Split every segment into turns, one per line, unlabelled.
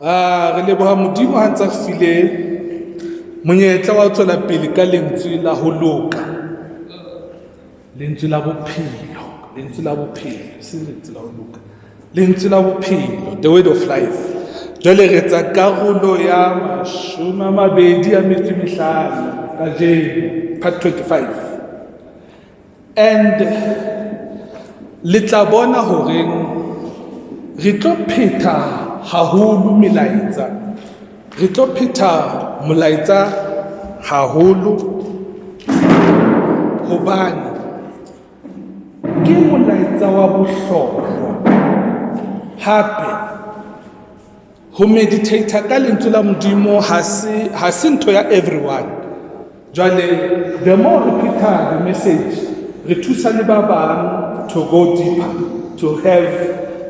Re leboha Modimo ha ntse re file monyetla wa ho tswela pele ka lentswe la ho loka, lentswe la bophelo, lentswe la bophelo, se lentswe la ho loka, lentswe la bophelo, the word of life. Jwale re tsa karolo ya 25 kajeno, part 25, and le tla bona hore re tlo phetha haholo melaetsa, re tlo phetha molaetsa haholo hobane ke molaetsa wa bohlokwa. Hape ho meditate ka lentswe la Modimo ha se ntho ya everyone. Jwale the more re phetha the message, re thusa le ba bang to go deeper, to have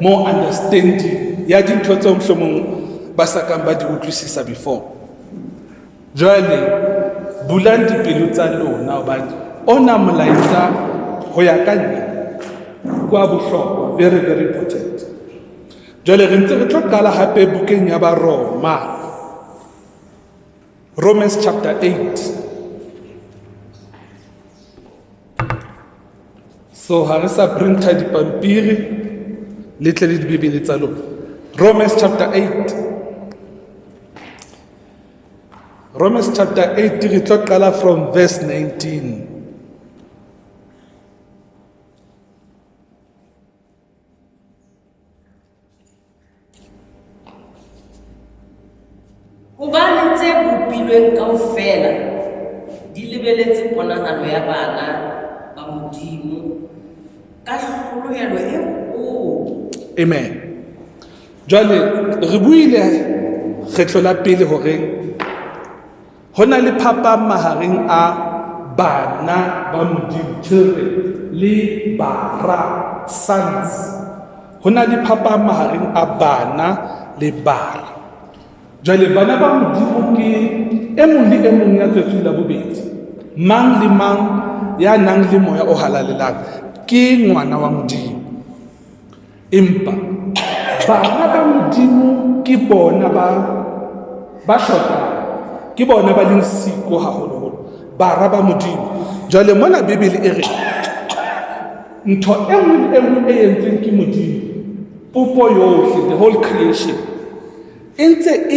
more understanding ya dintho tse mohlomong ba sa kang ba di utlwisisa before. Jwale bulang dipelo tsa lona hobane ona molaetsa ho ya ka nna kwa bohlokwa, very very important. Jwale re ntse re tlo qala hape bukeng ya Baroma, Romans chapter 8. So ha re sa printa dipampiri le tle le dibebele tsa lona. Romans chapter 8. Romans chapter 8 re tlo qala from verse 19.
Hobane tse bopilweng kaofela di lebeletse ponahalo ya bana ba Modimo ka kgolohelo e kgolo.
Amen. Jwale re buile kgetlo la pele hore hona le phapang mahareng a bana ba Modimo, children, le bara, sons. Hona le phapang mahareng a bana le bara. Jwale bana ba Modimo ke e mong le e mong ya tswetsweng la bobedi, mang le mang ya nang le moya o halalelang ke ngwana wa Modimo. Empa bana ba Modimo ke bona ba shotang, ke bona ba leng siko haholoholo, bara ba Modimo. Jwale mona Bibele e re ntho e nngwe le e nngwe e entsweng ke Modimo, popo yohle, the whole creation, e ntse e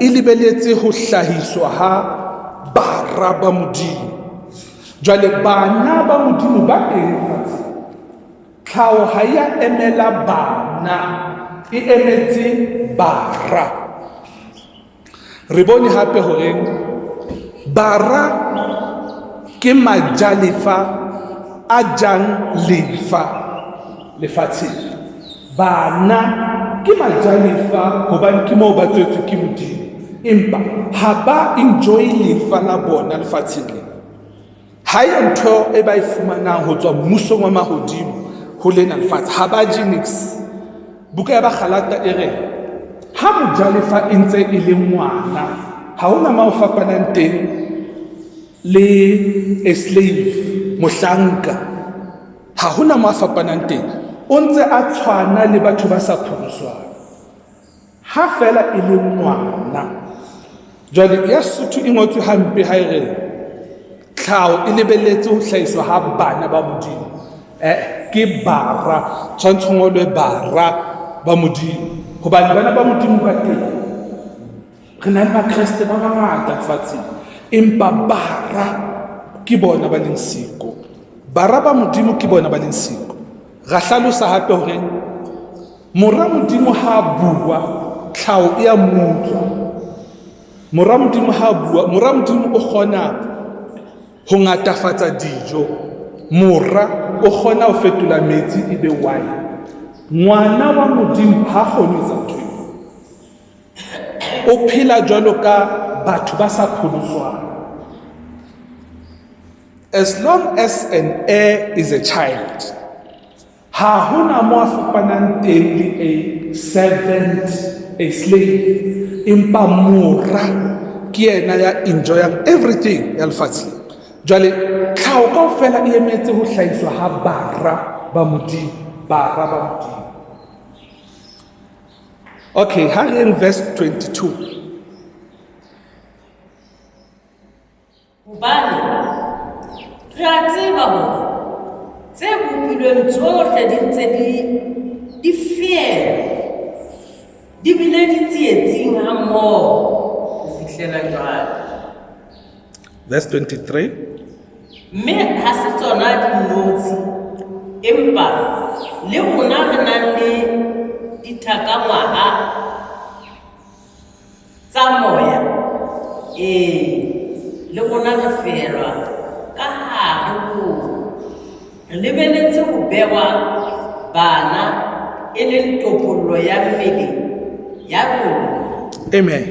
lebeletse ho hlahiswa ha bara ba Modimo. Jwale bana ba Modimo ba teng fatshe. Tlhaho ha ya emela bana, e emetse bara. Re bone hape hore bara ke majalefa a jang lefa lefatsheng. Bana ke majalefa hobane ke moo ba tswetswe ke Modimo, empa ha ba enjoy lefa la bona lefatsheng le. Ha e ntho e ba e fumanang ho tswa mmusong wa mahodimo ho lena lefatshe, ha ba je nix. Buka ya Bakgalata e re ha mojalefa e ntse e le ngwana, ha hona moo fapanang teng le a slave, mohlanka. Ha hona moo fapanang teng, o ntse a tshwana le batho ba sa pholoswang ha fela e le ngwana. Jwale ya Sotho e ngotswe hampe ha e re tlhaho e lebelletse ho hlahiswa ha bana ba Modimo. Ke bara, tshwantsho ngolwe bara ba Modimo, hobane bana ba Modimo ba teng. Re na le Bakreste ba bangata lefatsheng, empa bara ke bona ba leng siko, bara ba Modimo ke bona ba leng siko. Ra hlalosa hape hore mora Modimo ha bua, tlhaho e a mutlwa. Mora Modimo ha bua, mora Modimo o kgona ho ngatafatsa dijo, mora o kgona ho fetola metsi e be wine. Ngwana wa Modimo ha kgone ho etsa ntho, o phela jwalo ka batho ba sa pholoswang. As long as an heir is a child, ha hona moo a fapanang teng le a servant, a slave. Empa mora ke yena ya enjoyang everything ya lefatsheng. Jwale tlhaho kaofela e emetse ho hlahiswa ha bara ba Modimo, bara ba Modimo. Okay, ha re in verse 22.
Hobane re a tseba hore tse bopilweng tsohle di ntse di feela, di bile di tsietsing ha mmoho ho fihlela jwale.
Verse 23.
Mme ha se tsona dinotshi, empa le rona re nang le dithakangwaha tsa moya, le rona re felwa ka hare ho, re lebeletse ho bewa bana e leng topollo ya mmele ya rona.
Amen.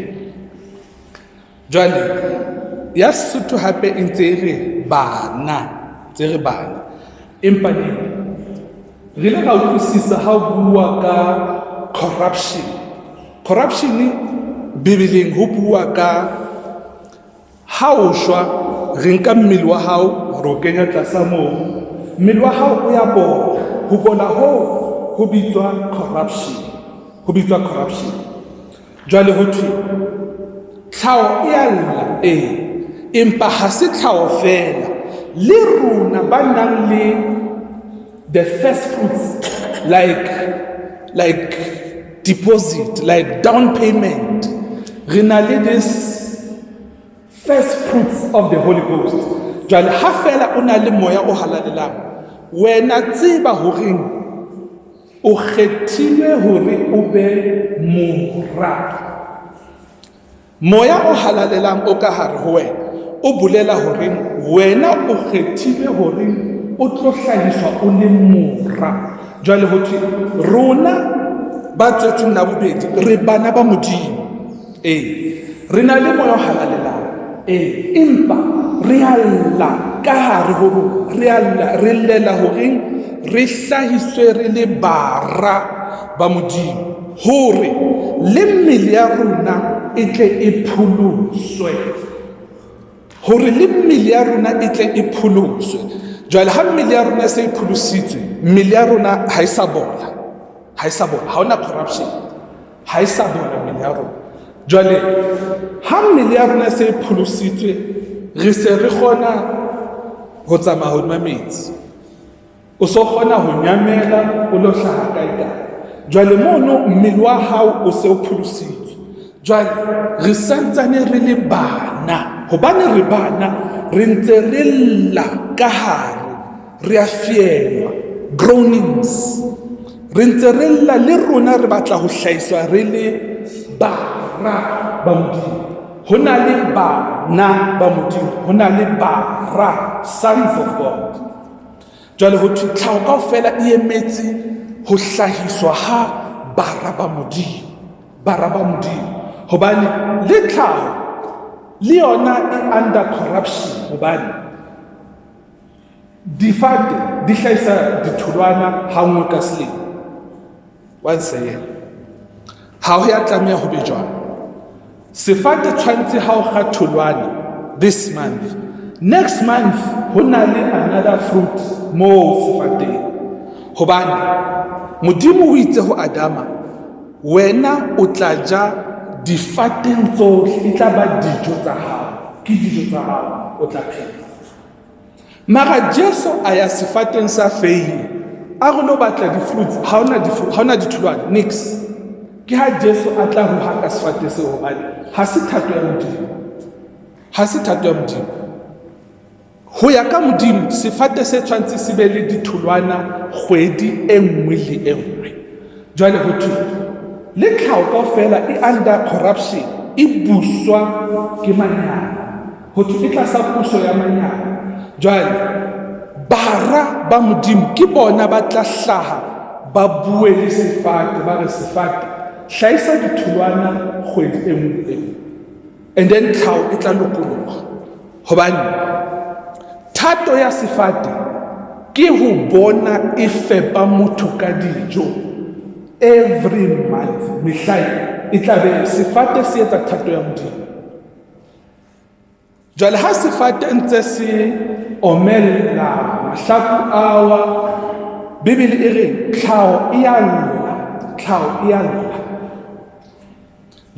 Jwale ya Sesotho hape e ntse e re bana, tse re bana, empa ne re le ra utlwisisa ha o bua ka corruption Bibeleng ho bua ka ha o shwa re nka mmele wa hao re o kenya tlasa mobu, mmele wa hao o ya bola, ho bola ho bitswa corruption. Jwale ho thwe tlhaho e a lla, empa ha se tlhaho fela, le rona ba nang le the first fruits, like deposit, like down payment, re na le this first fruits of the Holy Ghost. Jwale ha fela o na le moya o halalelang, wena tseba hore o kgethilwe hore o be mora. Moya o halalelang o ka hare ho wena o bolela hore wena o kgethilwe hore o tlo hlahiswa o le mora. Jwale ho thwe rona ba tswetsweng na bobedi re bana ba Modimo, re na le moya o halalelang, empa re a lla ka hare ho rona, re llela hore re hlahiswe re le bara ba Modimo, hore le mmele ya rona e tle e phuluswe, hore le mmele ya rona e tle e phuluswe. Jwale ha mmele ya rona se e phulusitswe, mmele ya rona ha e sa bola, ha ona corruption, ha e sa bola mmele ya rona. Jwale ha mmele ya rona se e phulusitswe, re se re kgona ho tsamaya hodima metsi, o so kgona ho nyamela o lo hlaha kae. Jwale mono mmele wa hao o se o phulusitswe. Jwale re santsane re le bana, hobane re bana re ntse re lla ka hare, re a fielwa, groanings, re ntse re lla le rona re batla ho hlahiswa re le bara ba Modimo. Ho na le bana ba Modimo, ho na le bara, sons of God. Jwale ho thwe tlhaho kaofela e emetse ho hlahiswa ha bara ba Modimo, hobane le tlhaho le yona e under corruption, hobane difate di hlahisa ditholwana ha nngwe ka selemo, once a year. Ha ho ya tlameha ho be jwalo. Sefate tshwantse ha o kga tholwana this month, next month ho na le another fruit mo sefateng, hobane Modimo o itse ho Adama, wena o tla ja difateng tsohle, e tla ba dijo tsa hao, ke dijo tsa hao o tla phela. Mara Jesu a ya sefateng sa feile, a re lo batla di-fruits, ha ona ditholwana, nix. Ke ha Jesu a tla ho haka sefate seo, hobane ha se thato ya Modimo. Ho ya ka Modimo, sefate se tshwantse se be le ditholwana kgwedi e nngwe le e nngwe. Jwale ho thwe le tlhaho kaofela e under corruption, e buswa ke manyala, ho thwe e tlasa puso ya manyala. Jwale bara ba Modimo ke bona ba tla hlaha ba bue le sefate, ba re sefate hlahisa ditholwana kgwedi e nngwe le e nngwe, and then tlhaho e tla lokoloha. Hobane thato ya sefate ke ho bona e fepa motho ka dijo every month, mehlae e tla be sefate se etsa thato ya Modimo. Jwale ha sefate ntse se omella mahlaku awa, Bibele e re tlhaho e a lla.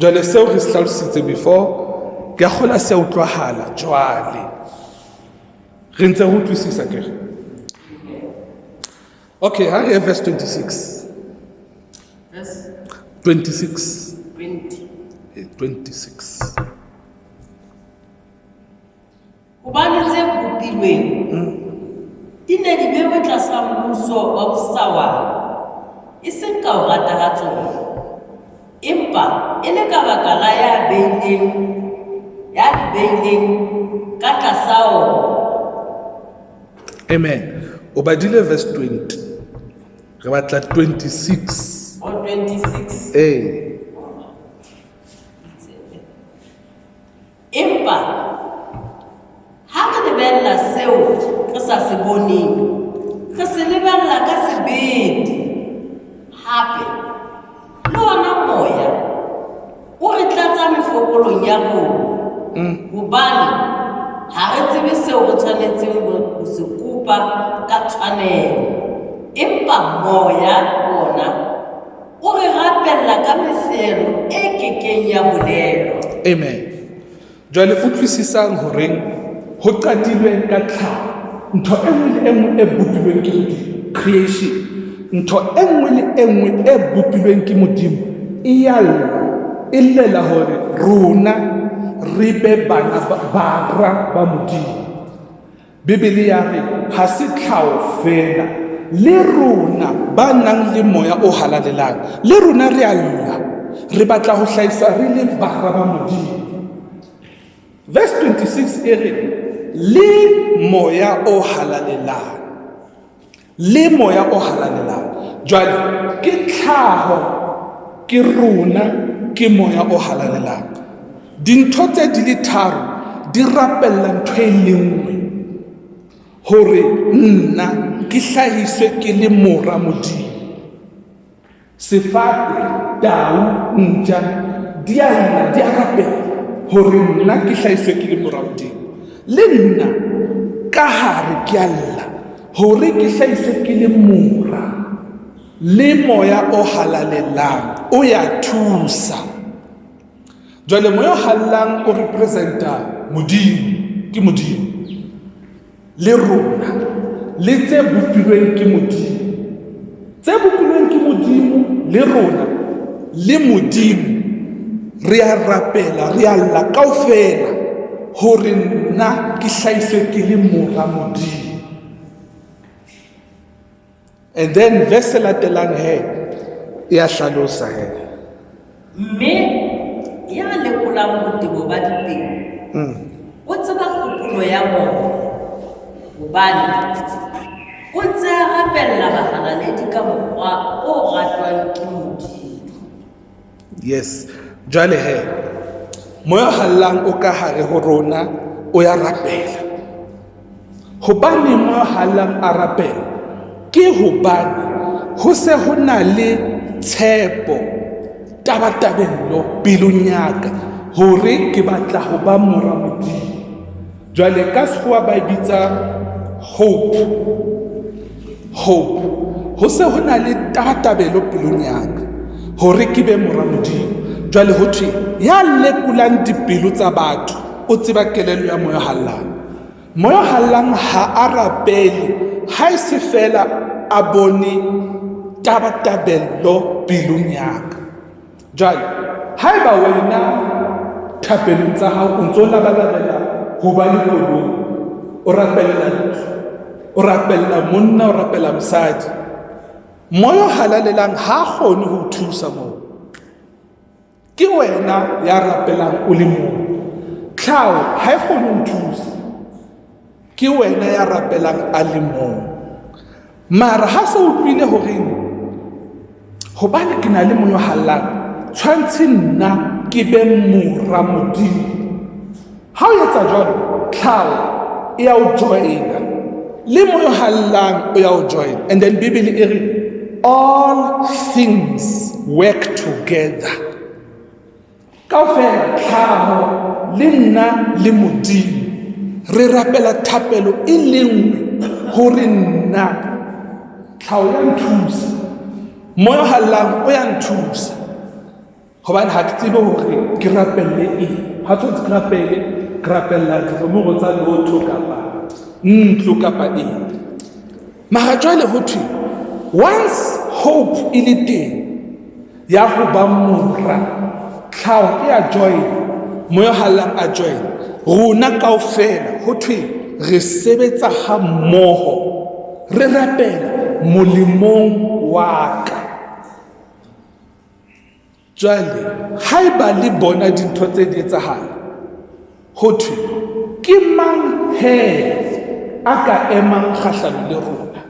jwale seo re se hlalositse before ke a kgola se utlwahala jwale re ntse re utlwisisa ke re okay ha re verse 26
Verse
26
20.
26
Hobane tse bopilweng di ne di bewe tlasa mmuso wa bosawa e seng ka ho rata ha tsona, empa e le ka baka la ya di beileng ka tlasa ona.
amen o badile verse 20 re batla 26
Or 26. Empa ha re lebella seo re sa se boneng, re se lebella ka sebete. Hape le ona moya o re tlatsa mefopolong ya rona, hobane ha re tsebe seo re tshwanetseng ho se kopa ka tshwanelo, empa moya ona o re rapella ka mefero e kekeng ya bolelo.
amen jwale utlwisisang horeng ho qadilwe ka tlhaho ntho e nngwe le e nngwe e bopilweng ke Modimo creation ntho e nngwe le e nngwe e bopilweng ke Modimo e llela hore rona re be bana ba Modimo. Bibele ya re ha se tlhaho fela le rona ba nang le moya o halalelang le rona re a lla re batla ho hlahisa re le bara ba Modimo. Verse 26 e re le moya o halalelang jwale ke tlhaho ke rona ke moya o halalelang. Dintho tse di le tharo di rapella ntho e le nngwe hore nna ke hlahiswe ke le mora Modimo. Sefate, tau, ntja di a rapella hore nna ke hlahiswe ke le mora Modimo. Le nna ka hare ke a lla hore ke hlahiswe ke le mora. Le moya o halalelang o ya thusa. Jwale moya o halalang o representa Modimo ke Modimo. Le rona le tse bopilweng ke Modimo, tse bopilweng ke Modimo le rona le Modimo re a rapela re a lla kaofela hore nna ke hlahiswe ke le mora Modimo. And then verse latelang he ya hlalosa he
mme ya lekolang botebo ba dipeo o tseba kgopolo ya bona, hobane o ntse a rapella bahalaledi ka mokgwa o ratwang ke Modimo.
yes jwale he moya hallang o ka hare ho rona o ya rapela. Hobane moya hallang a rapela ke hobane ho se ho na le tshepo tabatabello pelong ya ka hore ke batla ho ba mora Modimo. Jwale ka sekgowa ba bitsa hope ho se ho na le tabatabelo pelong ya ka hore ke be mora Modimo. Jwale ho thwe ya lekolang dipelo tsa batho o tseba kelello ya moya hallang. Moya hallang ha a rapele ha e se fela a bone tabatabello pelong ya ka. Jwale haeba wena thapelong tsa hao o ntso labalabela ho ba le koloi, o rapella monna, o rapella mosadi, moya halalelang ha kgone ho thusa moo. Ke wena ya rapelang o le moo, tlhaho ha e kgone ho thusa, ke wena ya rapelang a le moo. Mara ha se utlwile hore hobane ke na le moya hallang tshwantse nna ke be mora Modimo. Ha o etsa jwalo tlhaho e ya o joina le moya hallang o ya o join. And then Bibele e re all things work together. Kaofela tlhaho le nna le Modimo re rapela thapelo e le nngwe hore nna tlhaho ya nthusa, moya hallang o ya nthusa, hobane ha ke tsebe hore ke rapelle eng. Ha tshwantse ke rapella dinomoro tsa lotho kapa ntlo kapa eng. Mara jwale ho thwe once hope e le teng ya ho ba mora, tlhaho e a join, moya hallang a join, rona kaofela ho thwe re sebetsa ha mmoho, re rapela molemong wa ka. Jwale haeba le bona dintho tse di etsahala, ho thwe ke mang he a ka emang kgahlano le rona?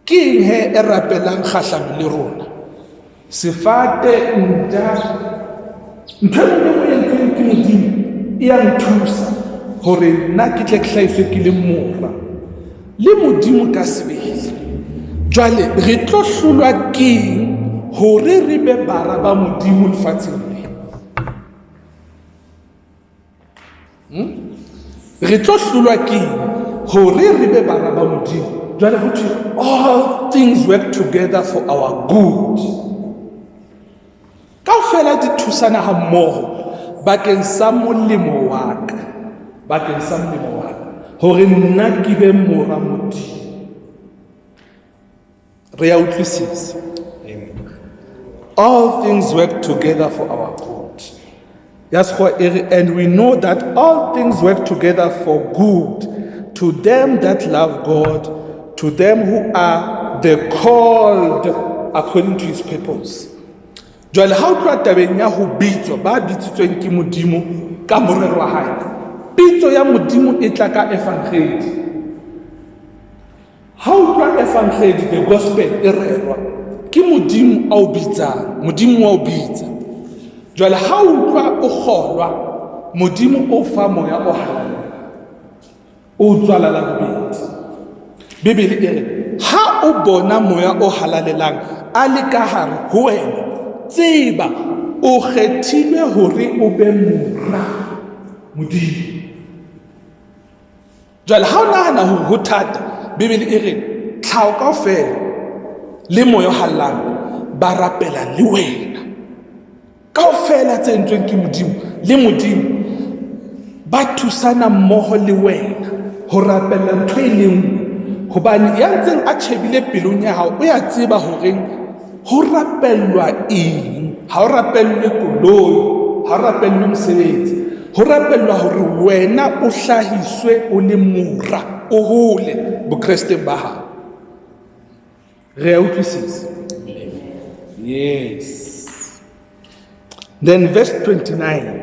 Ke eng he e rapelang kgahlano le rona? Sefate, ntja, ntho e nngwe e entsweng ke Modimo e ya nthusa hore nna ke tle ke hlahiswe ke le mora le Modimo ka sebele. Jwale re tlo hlolwa keng hore re be bara ba Modimo lefatsheng le? Re tlo hlolwa keng hore re be bara ba Modimo? Jwale ho thwe all things work together for our good. Kaofela di thusana ha mmoho bakeng sa molemo wa ka, bakeng sa molemo wa ka, hore nna ke be mora Modimo. Re ya utlwisisa? All things work together for our good. Yes, and we know that all things work together for good to them that love God, to them who are the called according to his purpose. Jwale ha o tloha tabeng ya ho bitswa, ba bitsitsweng ke Modimo ka morero wa hae, pitso ya Modimo e tla ka evangeli. Ha o tloha evangeli, the gospel e rerwa ke Modimo a o bitsang, Modimo wa o bitsa. Jwale ha o utlwa o kgolwa, Modimo o fa moya o halalang, o tswalala bobedi. Bibele e re ha o bona moya o halalelang a le ka hare ho wena, tseba o kgethilwe hore o be mora Modimo. Jwale ha o nahana hore ho thata, Bibele e re tlhaho kaofela le moya o hallang ba rapela le wena. Kaofela tse entsweng ke Modimo le Modimo ba thusana mmoho le wena ho rapella ntho e le nngwe, hobane ya ntseng a tjhebile pelong ya hao o ya tseba hore ho rapellwa eng. Ha o rapellwe koloi, ha o rapellwe mosebetsi, ho rapellwa hore wena o hlahiswe o le mora, o hole bokresteng ba hao. Re a utlwisisa? Yes. Then verse 29.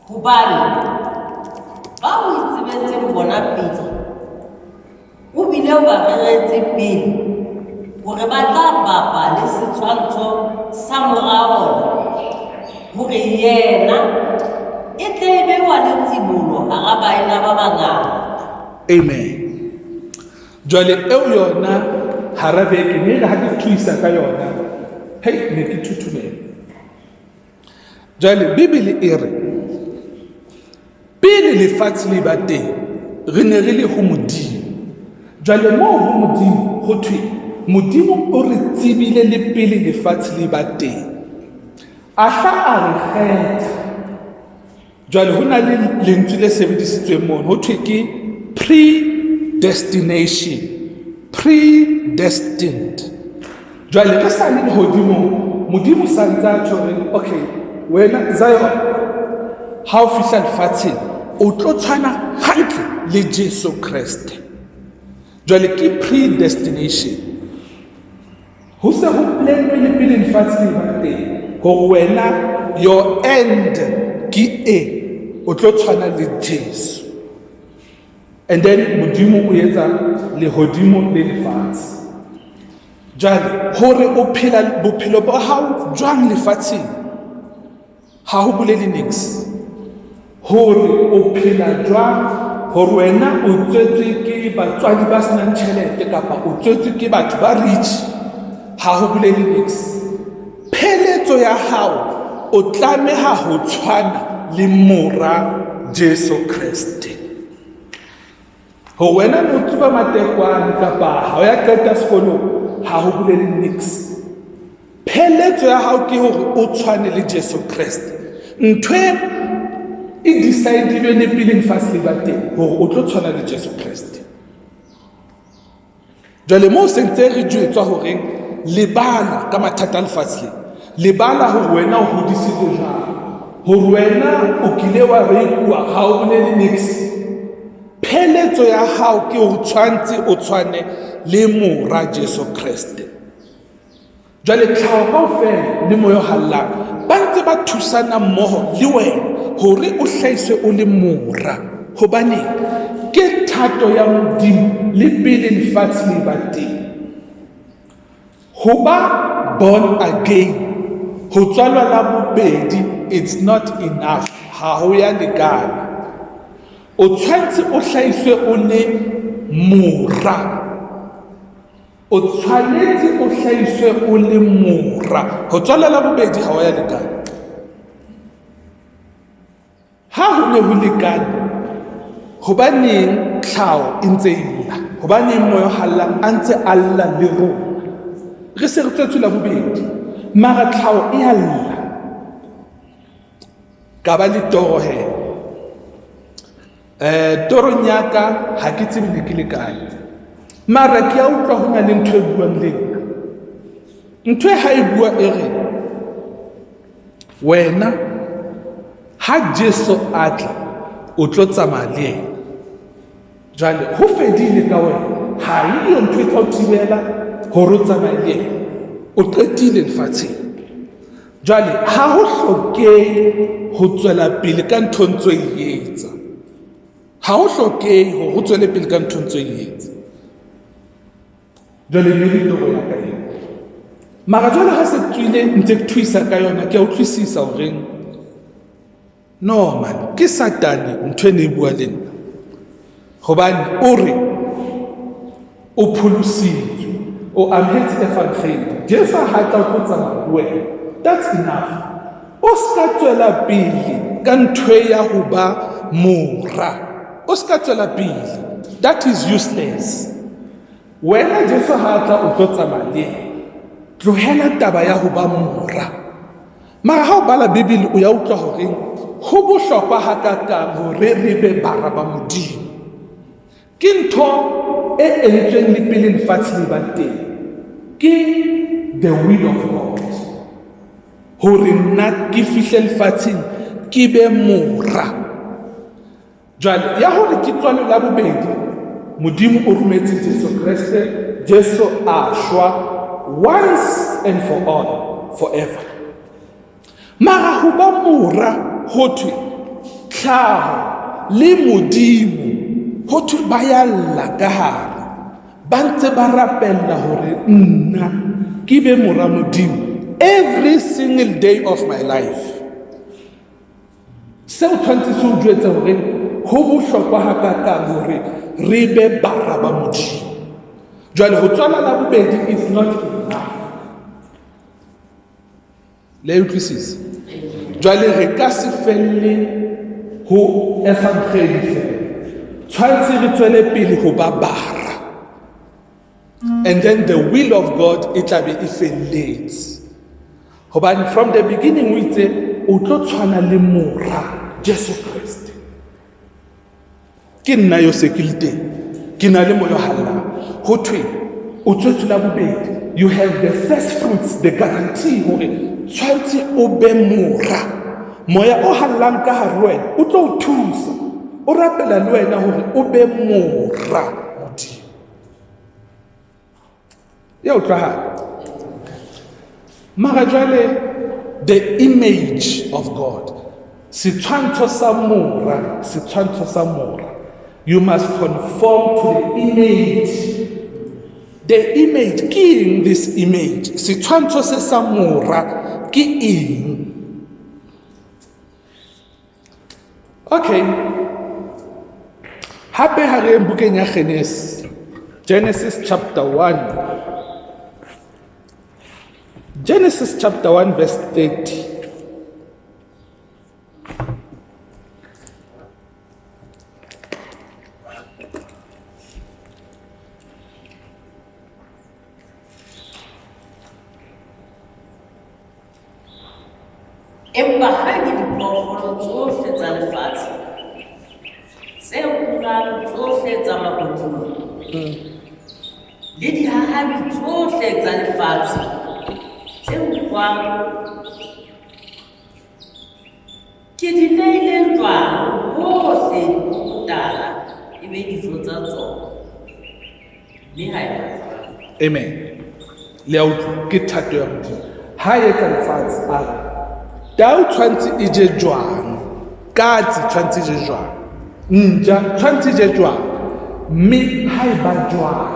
Hobane ba o itsebetseng bona pele, o bile o ba reretse pele hore ba tla bapa le setshwantsho sa morao, hore yena e tle e be wa le tsibolo hara baena ba bangata.
Amen. Jwale eo yona hara beke ne ha ke thuisa ka yona, hei ne ke thuthumela. Jwale Bibele e re pele lefatshe le ba teng re ne re le ho Modimo. Jwale moo ho Modimo ho thwe Modimo o re tsebile le pele lefatshe le ba teng, a hla a re kgetha. Jwale ho na le lentswe le sebedisitsweng mono ho thwe ke predestination, predestined. Jwale re sa le hodimo, Modimo sa ntse a tjho re okay, wena Zion, ha o fihla lefatsheng o tlo tshwana hantle le Jesu Kriste. Jwale ke predestination, ho se ho planwe le pele lefatshe le ba teng hore wena your end ke o tlo tshwana le Jesu. And then Modimo o etsa lehodimo le lefatshe. Jwale hore o phela bophelo ba hao jwang lefatsheng ha ho bolele niks. Hore o phela jwang, hore wena o tswetswe ke batswadi ba senang tjhelete kapa o tswetswe ke batho ba rich, ha ho bolele niks. Pheletso ya hao o tlameha ho tshwana le mora Jesu Kriste. ho wena no tsuba matekwane kapa ha o ya qeta sekolo ha ho bolele nix. Pheletso ya hao ke hore o tshwane le Jesu Kriste. Ntwe e decidilwe le pele lefatshe le ba teng hore o tlo tshwana le Jesu Kriste. Jwale moo sentse re jwetswa hore lebala ka mathata a lefatshe lebala hore wena o hodisitswe jwang, hore wena o kile wa reikuwa ha o bolele nix. Pheletso ya hao ke hore tshwantse o tshwane le mora Jesu Kriste. Jwale tlhaho kaofela le moya o hallang ba ntse ba thusana mmoho le wena hore o hlahiswe o le mora, hobane ke thato ya Modimo le pele lefatshe le ba teng. Ho ba born again, ho tswalwa la bobedi, it's not enough, ha ho ya lekana. O tshwantse o hlahiswe o le mora, o tshwanetse o hlahiswe o le mora. Ho tswala la bobedi ha o ya lekana. Ha ho ne ho lekane, hobaneng tlhaho e ntse illa, hobaneng moya o hallang a ntse a lla le rona? Re se re tswetswe la bobedi mara tlhaho e a lla. Ka ba le toro he, torong ya ka ha ke tsebe ne ke le kae, mara ke a utlwa ho na le ntho e buang le nna. Ntho e ha e bua e re wena ha Jesu a tla o tlo tsamaya le yena. Jwale ho fedile ka wena, ha eyo ntho e tla o thibela hore o tsamaye le yena, o qetile lefatsheng. Jwale ha ho hlokehe ho tswela pele ka ntho ntso e etsa, ha ho hlokehe hore o tswele pele ka ntho ntso e etsa. Jwale ne le toro ya ka eo, mara jwale ha se tswile ntse ke thuisa ka yona, ke a utlwisisa hore no man, ke Satane ntho e ne e bua le nna, hobane o re o pholositswe, o amohetse evangeli. Jesu ha tla o tsamaya le wena, that's enough. O ska tswela pele ka ntho ya ho ba mora, o ska tswela pele, that is useless. Wena Jesu ha tla o tlo tsamaya le yena, tlohela taba ya ho ba mora. Mara ha o bala Bibele o ya utlwa hore ho bohlokwa hakakang hore re be bara ba Modimo. Ke ntho e entsweng le pele lefatshe le ba teng, ke the will of God, hore nna ke fihle lefatsheng ke be mora. Jwale ya hore ke tswalo la bobedi, Modimo o rometse Jesu Kriste, Jesu a shwa once and for all, forever. Mara ho ba mora ho thwe tlhaho le Modimo, ho thwe ba ya lla ka hare, ba ntse ba rapella hore nna ke be mora Modimo every single day of my life. Se o tshwantse se o jwetsa hore ho bohlokwa hakakang hore re be bara ba Modimo. Jwale ho tswala la bobedi is not enough. Le utlwisisa? Jwale re ka se felle ho evangeli fela, tshwantse re tswele pele ho ba bara, and then the will of God e tla be e felletse. Hobane from the beginning o itse o tlo tshwana le mora Jesu Kriste. Ke nna yo se ke le teng, ke na le moya o hallang, ho thwe o tswetswe la bobedi, you have the first fruits, the guarantee hore tshwantse o be mora. Moya o hallang ka hare wena o tlo o thusa, o rapela le wena hore o be mora Modimo. Ya utlwahala? Mara jwale the image of God, setshwantsho sa mora, setshwantsho sa mora, you must conform to the image. The image, ke eng this image? Setshwantsho se sa mora ke eng? Okay, hape ha re bukeng ya Genesis chapter 1. Genesis chapter 1 verse 30.
empa ha ke diphoofolo tsohle tsa lefatshe tse utlwang tsohle tsa mahodimo le dihahabi tsohle tsa lefatshe tse utlwang ke di neile jwang bohle botala ebe dijo tsa tsona mme ha e
Amen. Le a utlwa ke thato ya Modimo. Ha e ka lefatshe a re tau tshwantse e je jwang, katse tshwantse e je jwang, nja tshwantse e je jwang, mme ha e ba jwang,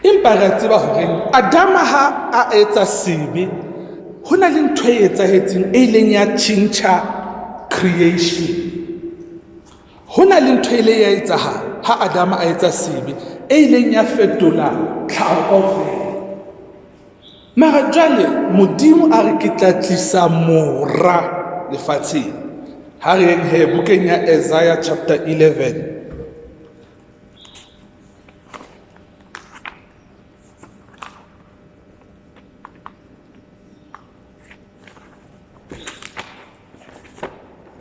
empa re a tseba hore Adama ha a etsa sebe, ho na le ntho e etsahetseng e ileng ya tjhentjha creation. Ho na le ntho e ile ya etsahala ha Adama a etsa sebe e ileng ya fetola tlhaho kaofela. Mara jwale Modimo a re ke tla tlisa mora lefatsheng. Ha re yeng he bukeng ya Isaiah chapter 11.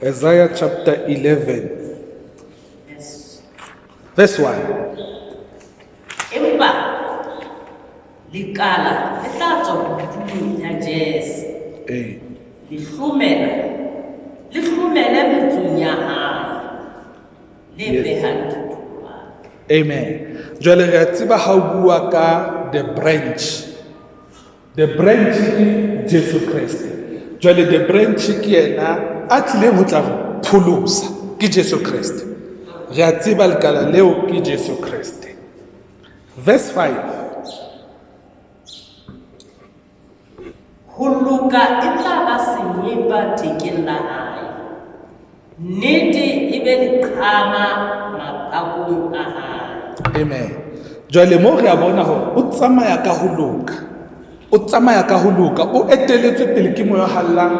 Isaiah chapter 11. Verse 1.
empa lekala le tla tswa hodimong ya Jese le hlomela metsong ya hae le behang dithuwana.
Amen. Jwale re a tseba ha o bua ka the branch ke Jesu Kriste. Jwale the branch ke yena a tlileng ho tla pholosa ke Jesu Kriste. Re a tseba lekala leo ke Jesu Kriste. Verse 5.
Ho loka e tla ba senyepa thekeng la hae, nnete e be leqhama maqakong a hae.
Amen. Jwale mo re a bona hore o tsamaya ka ho loka, o eteletswe pele ke moya hallang,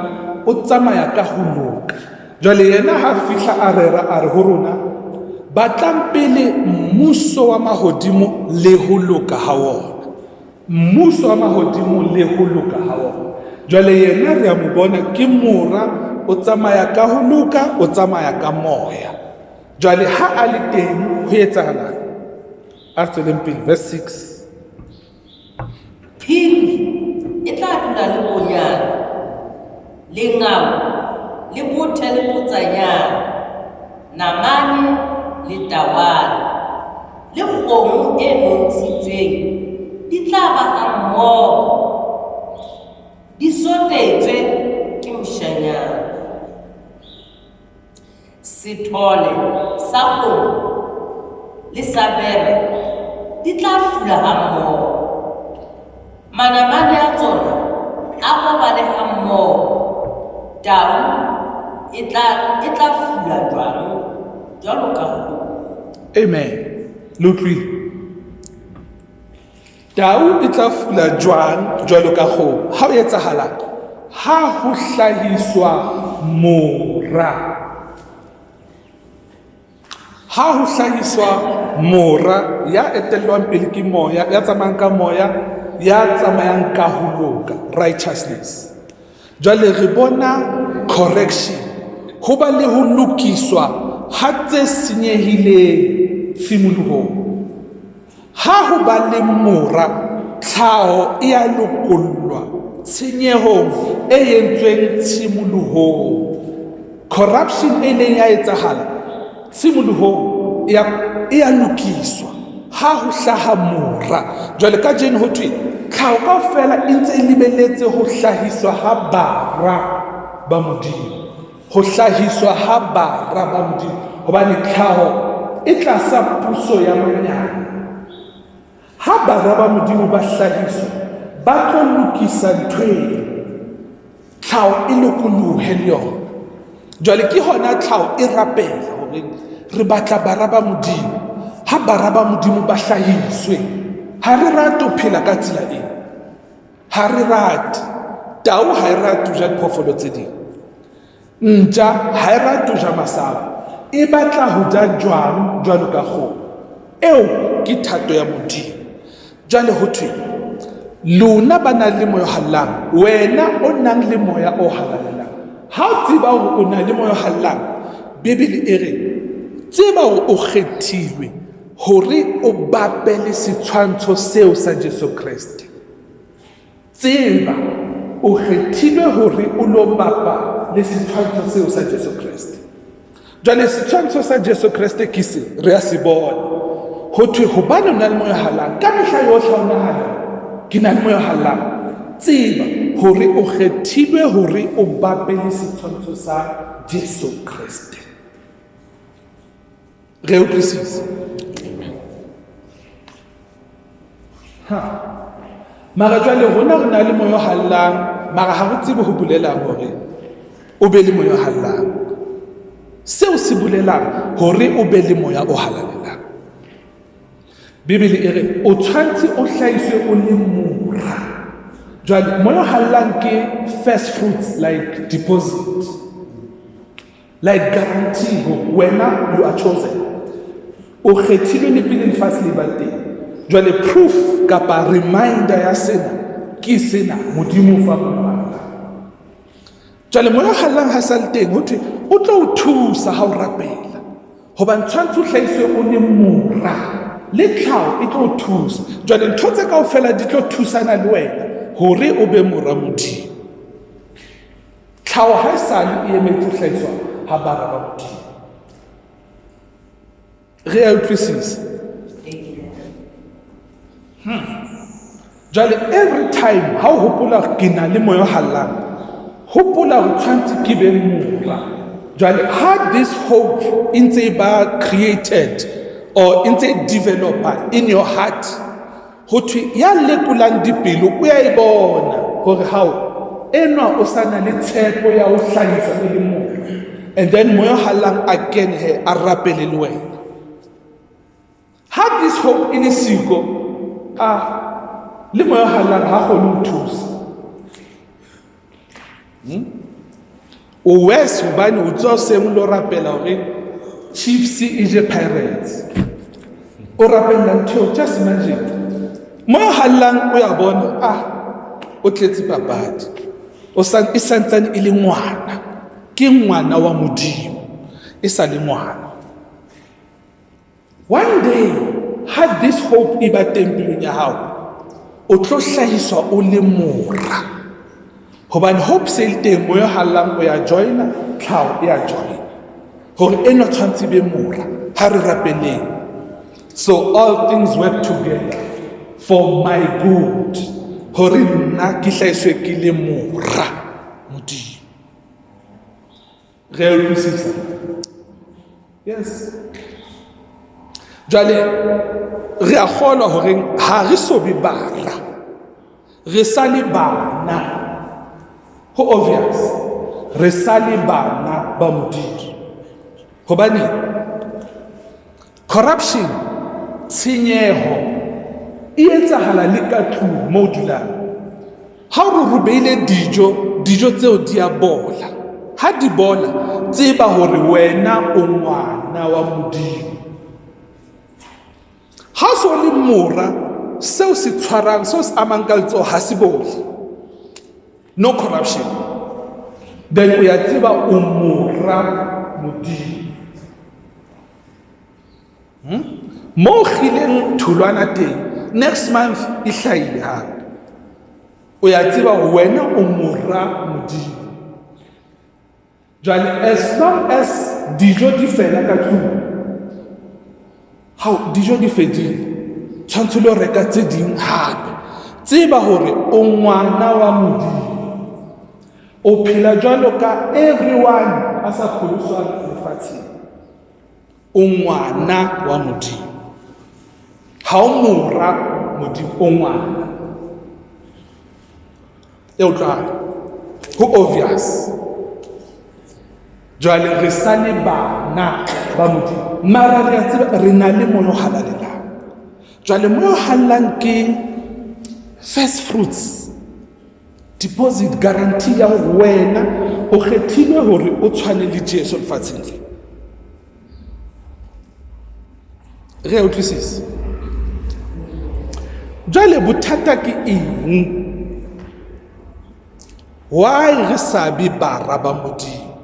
o tsamaya ka ho loka. Jwale yena ha fihla a rera a re ho rona batlang pele mmuso wa mahodimo le ho loka ha wona. Mmuso wa mahodimo le ho loka ha wona. Jwale yena re a mo bona ke mora, o tsamaya ka ho loka, o tsamaya ka moya. Jwale ha a le teng ho etsahalang? A tsweleng pele verse 6.
Phiri e tla dula le bonyane, lengau le bothe le botsanyana, namane le tawane le kgomo e nontshitsweng di tla ba hammoho, di sotetswe ke moshanyana. Sethole sa kgomo le sa bere di tla fula hammoho, manamane a tsona a robale hammoho, tau e tla fula jwalo ka kgomo.
Amen. L'utlwile. Tau e tla fula jwalo ka kgomo. Ha o etsahala ha ho hlahiswa mora. Ha ho hlahiswa mora ya etellwang pele ke moya, ya tsamayang ka moya, ya tsamayang ka ho loka, righteousness. Jwale re bona correction, ho ba le ho lokiswa ha tse senyehileng tshimolohong. Ha ho ba le mora, tlhaho e a lokollwa tshenyehong e entsweng tshimolohong. Corruption e leng ya etsahala tshimolohong e a lokiswa ha ho hlaha mora. Jwale ka jeno ho thwe tlhaho kaofela e ntse e lebelletse ho hlahiswa ha bara ba Modimo, ho hlahiswa ha bara ba Modimo, hobane tlhaho e tlasa puso ya manyane. Ha bara ba Modimo ba hlahiswa, ba tlo lokisa ntho e, tlhaho e lokolohe le yona. Jwale ke hona tlhaho e rapela hore re batla bara ba Modimo. Ha bara ba Modimo ba hlahiswe, ha re rate ho phela ka tsela e, ha re rate. Tau ha e rate ho ja diphoofolo tse ding, nja ha e rate ho ja masapo, e batla ho ja jwang jwalo ka kgomo. Eo ke thato ya Modimo. Jwale ho thwe lona ba na le moya o hallang, wena o nang le moya o halalelang. Ha o tseba hore o na le moya o hallang, Bibele e re tseba hore o kgethilwe hore o bapele setshwantsho seo sa Jesu Kriste. Tseba o kgethilwe hore o lo bapa le setshwantsho seo sa Jesu Kriste. Jwale setshwantsho sa Jesu Kriste ke se re a se bona. Ho thwe hobane o na le moya o hallang, ka mehla yohle o nahana ke na le moya o hallang, tseba hore o kgethilwe hore o bapele setshwantsho sa Jesu Kriste. Re utlwisisa? Mara jwale rona re na le moya o hallang, mara ha re tsebe ho bolelang hore o be le moya o hallang. Seo se bolelang hore o be le moya o halalelang. Bibele e re o tshwantse o hlahiswe o le mora. Jwale moya o hallang ke first fruits, like deposit, like guarantee wena you are chosen. O kgethilwe le pele lefatshe le ba teng. Jwale proof kapa reminder ya sena ke sena Modimo fa bona. Jwale moya o hallang ha sa le teng ho thwe o tlo o thusa ha o rapela, hobane tshwantse o hlahiswe o le mora, le tlhaho e tlo o thusa. Jwale ntho tse kaofela di tlo thusana le wena hore o be mora Modimo. Tlhaho ha e sale e emetse ho hlahiswa ha bara ba Modimo. Re a utlwisisa? Jwale every time ha o hopola ke na le moya o hallang, hopola ho tshwantse ke be mora. Jwale ha this hope e ntse e ba created or e ntse e developer in your heart, ho thwe ya lekolang dipelo o ya e bona hore hao enwa o sa na le tshepo ya ho hlahiswa e le mora, and then moya o hallang again he a rapele le wena. Ha this hope in siko le moya o hallang ha kgone ho thusa. O wes hobane o tswa seng lo rapela hore Chiefs e je Pirates, o rapela ntho. Just imagine moya o hallang o ya bona o tletse papadi, o santsane e le ngwana, ke ngwana wa Modimo e sa le ngwana. One day ha this hope e ba teng pelong ya hao, o tlo hlahiswa o le mora, hobane hope se le teng moya o hallang o ya joina, tlhaho e ya joina hore eno tshwantse be mora. Ha re rapeleng, so all things work together for my good, hore nna ke hlahiswe ke le mora Modimo. Re a utlwisisa? Yes. Jwale re a kgolwa hore ha re so be bara, re sa le bana. Ho obvious re sa le bana ba Modimo, hobane corruption, tshenyeho e etsahala le ka tlung moo dulang. Ha o rubele dijo tseo di a bola, ha di bola tseba hore wena o ngwana wa Modimo. Ha so le mora, seo se tshwarang, seo se amang ka letsoho ha se bole, no corruption, then o ya tseba o mora Modimo. Mo khileng thulwana teng next month e hlahile hape, o ya tseba wena o mora Modimo. Jwale as long as dijo di fela ka tlung, ha dijo di fedile, tshwantse lo reka tse ding hape. Tseba hore o ngwana wa Modimo, o phela jwalo ka everyone a sa kgodiswang lefatsheng. O ngwana wa Modimo, ha o mora Modimo, o ngwana. E utlwa ho obvious. Jwale re sa le bana ba Modimo, mara re a tseba re na le moya o halalelang. Jwale moya o hallang ke first fruits, deposit, guarantee ya hore wena o kgethilwe hore o tshwane le Jesu lefatsheng le. Re a utlwisisa? Jwale bothata ke eng? Why re sa be bara ba Modimo?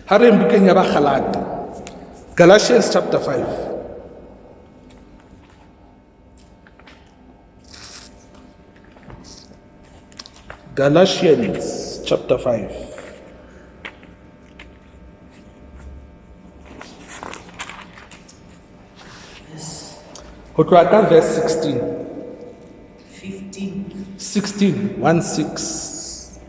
Ha re bukeng ya Bakgalata, Galatians chapter 5. Galatians chapter 5. Go tloha ka verse 16. 16, 1-6.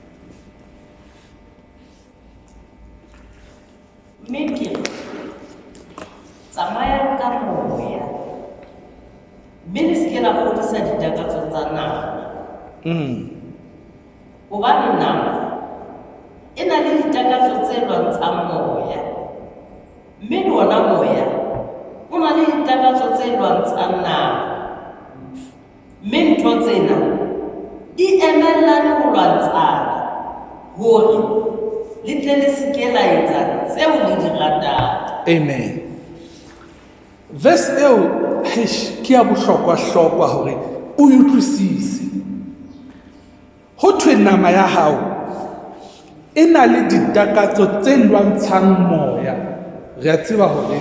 Meke, tsamaya ka moya. Mme le seke la godisa ditakatso tsa nama. Hobane nama e na le ditakatso tse lwantshang moya. Mme le ona moya o na le ditakatso tse lwantshang nama. Mme ntho tsena di emellane ho lwantshana hore le tle le seke la etsa tseo le di ratang.
Amen. Verse eo ke ya bohlokwa hore o utlwisise. Ho thwe nama ya hao e na le ditakatso tse lwantshang moya. Re a tseba hore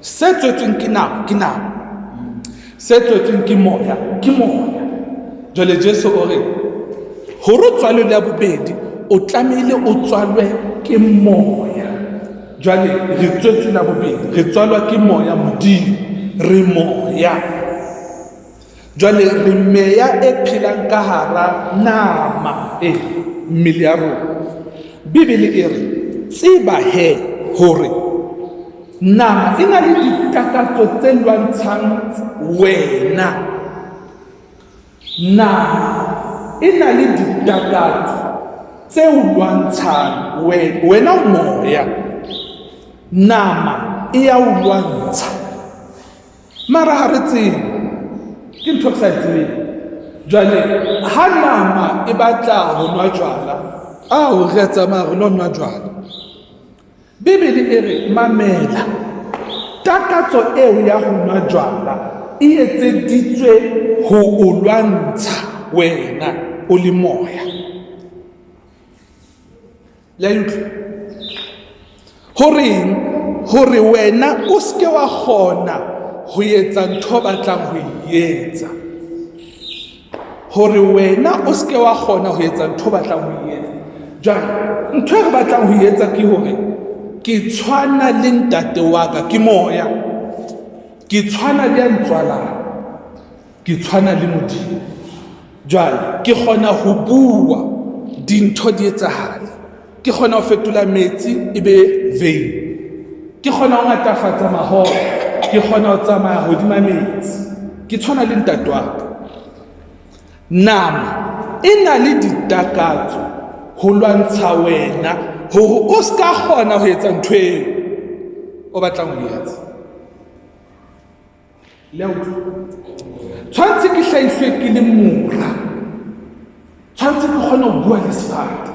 se tswetsweng ke nama, se tswetsweng ke moya. Jwale Jesu o re hore o tswalwe la bobedi o tlamehile o tswalwe ke moya. Jwale re tswetswe la bobedi, re tswalwa ke moya Modimo, re moya. Jwale re meya e phelang ka hara nama mmele ya rona. Bibele e re tseba he hore nama e na le ditakatso tse lwantshang wena. Nama e na le ditakatso tse lwantshang wena moya. Nama e ya o lwantsha. Mara ha re tsebe ke ntho ke sa tsebeng. Jwale ha nama e batla ho nwa jwala, re a tsamaya re lo nwa jwala. Bibele e re mamela, takatso eo ya ho nwa jwala e etseditswe ho o lwantsha wena o le moya. La utlwa hore wena o seke wa kgona ho etsa ntho batlang ho etsa. Hore wena o seke wa kgona ho etsa ntho batlang ho etsa. Jwale ntho e re batlang ho etsa ke hore ke tshwana le ntate wa ka, ke moya. Ke tshwana le ya ntswalang, ke tshwana le Modimo. Jwale ke kgona ho bua dintho di etsahale. Ke kgona ho fetola metsi ebe vein. Ke kgona ho ngatafatsa maholo. Ke kgona ho tsamaya hodima metsi. Ke tshwana le ntate wa ka. Nama e na le ditakatso ho lwantsha wena hore o ska kgona ho etsa ntho eo o batlang ho etsa. Tshwantse ke hlahiswe ke le mora, tshwantse ke kgone ho bua le sefate.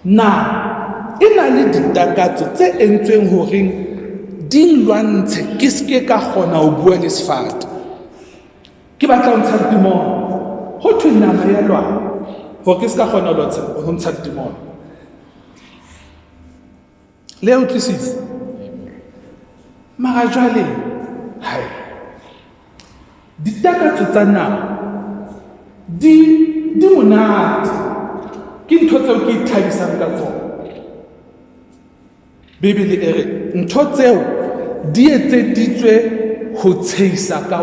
Nama e na le ditakatso tse entsweng hore di lwantshe ke seke ka kgona ho bua le sefate. Ke batla ho ntsha dimono, ho thwe nama ya lwana hore ke seka kgona ho ntsha dimono. Le utlwisisa? Mara jwale ditakatso tsa nama di monate, ke ntho tseo ke ithabisang ka tsona. Bibele e re ntho tseo di etseditswe ho tshehisa ka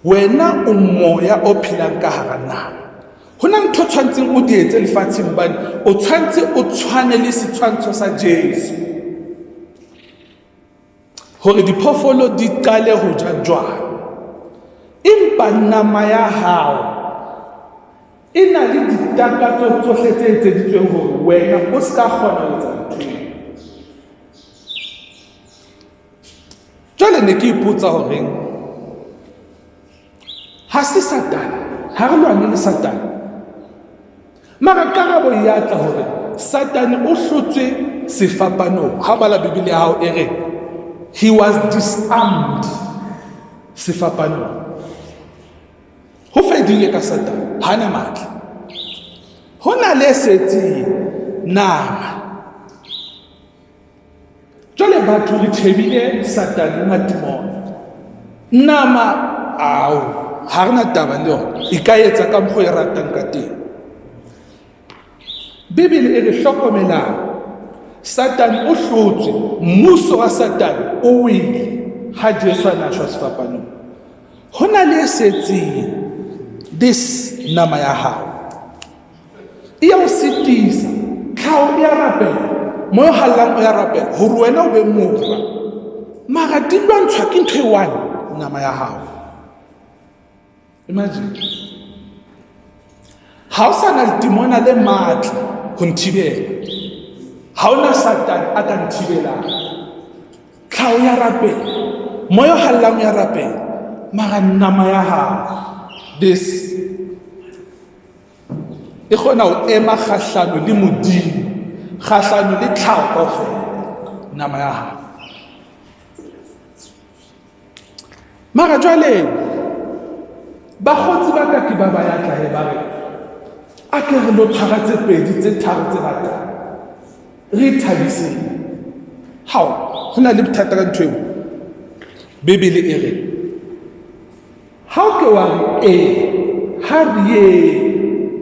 wena o moya o phelang ka hara nama. Ho na ntho tshwantseng o di etse lefatsheng bane o tshwantse o tshwane le setshwantsho sa Jesu, hore diphoofolo di qale ho ja jwala. Empa nama ya hao e na le ditakatso tsohle tse etseditsweng hore wena o ska kgona ho etsa ntho. Jwale ne ke ipotsa hore ha se Satane, ha re lwane le Satane. Mara karabo ya tla hore Satane o hlotswe sefapanong. Ha bala Bibele ya hao e re he was disarmed. sefapanong. Ho fedile ka Satane, hana matla. Ho na le setseng nama. Jwale batho le tjhebile Satane matemong. Nama ao ha rena taba le yona, e ka etsa ka mokgwa e ratang ka teng. Bibele e re hlokomelang, Satane o hlotswe, mmuso wa Satane o wele ha Jesu a nashwa sefapanong. Ho na le setseng this nama ya hao e ya o sitisa, tlhaho e ya rapela, moyo hallang o ya rapela hore wena o be mora, mara di lwantshwa ke ntho e one, nama ya hao. Imagine ha o sa na le timona le matla ho nthibela, ha ona Satane a ka nthibelang, tlhaho ya rapela, moyo hallang ya rapela, mara nama ya hao this e kgona ho ema kgahlano le Modimo, kgahlano le tlhaho kaofela, nama ya hao. Mara jwale bakgotsi ba ka ke ba ya tlahe ba re a ke re lo tshwara tse pedi tse tharo tse ratang, re thabiseng. Hao ho na le bothata ka ntho eo. Bibele e re ha o ke wa re ha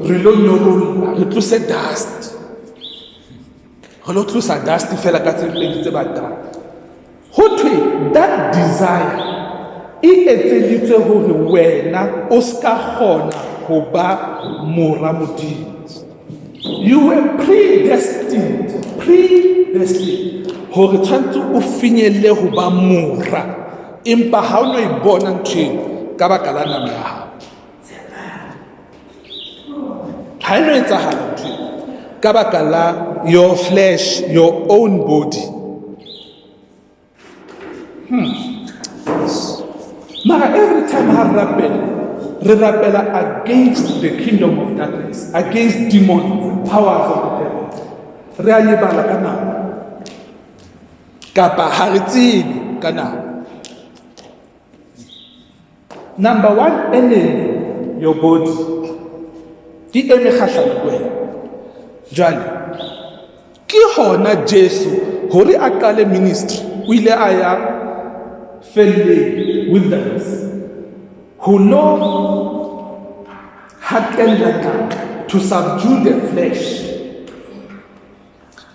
re lo nyorolla, re tlose dust, re lo tlosa dust fela ka tse pedi tse batang. Ho thwe that desire e etseditswe hore wena o ska kgona ho ba mora Modimo. You were predestined hore tshwantse o finyelle ho ba mora, empa ha o no e bona ntho ka baka la nama ya hao. Ha e no etsahala ntho ka baka la your flesh, your own body. Mara every time re rapela against the kingdom of darkness, against demons, powers of the devil. Re a lebala ka nama, kapa ha re tsebe ka nama. Number one enemy, your body. Di eme kgahlano le wena. Jwale ke hona Jesu hore a qale ministry o ile a ya felleng wilderness ho lo hatella to subdue the flesh.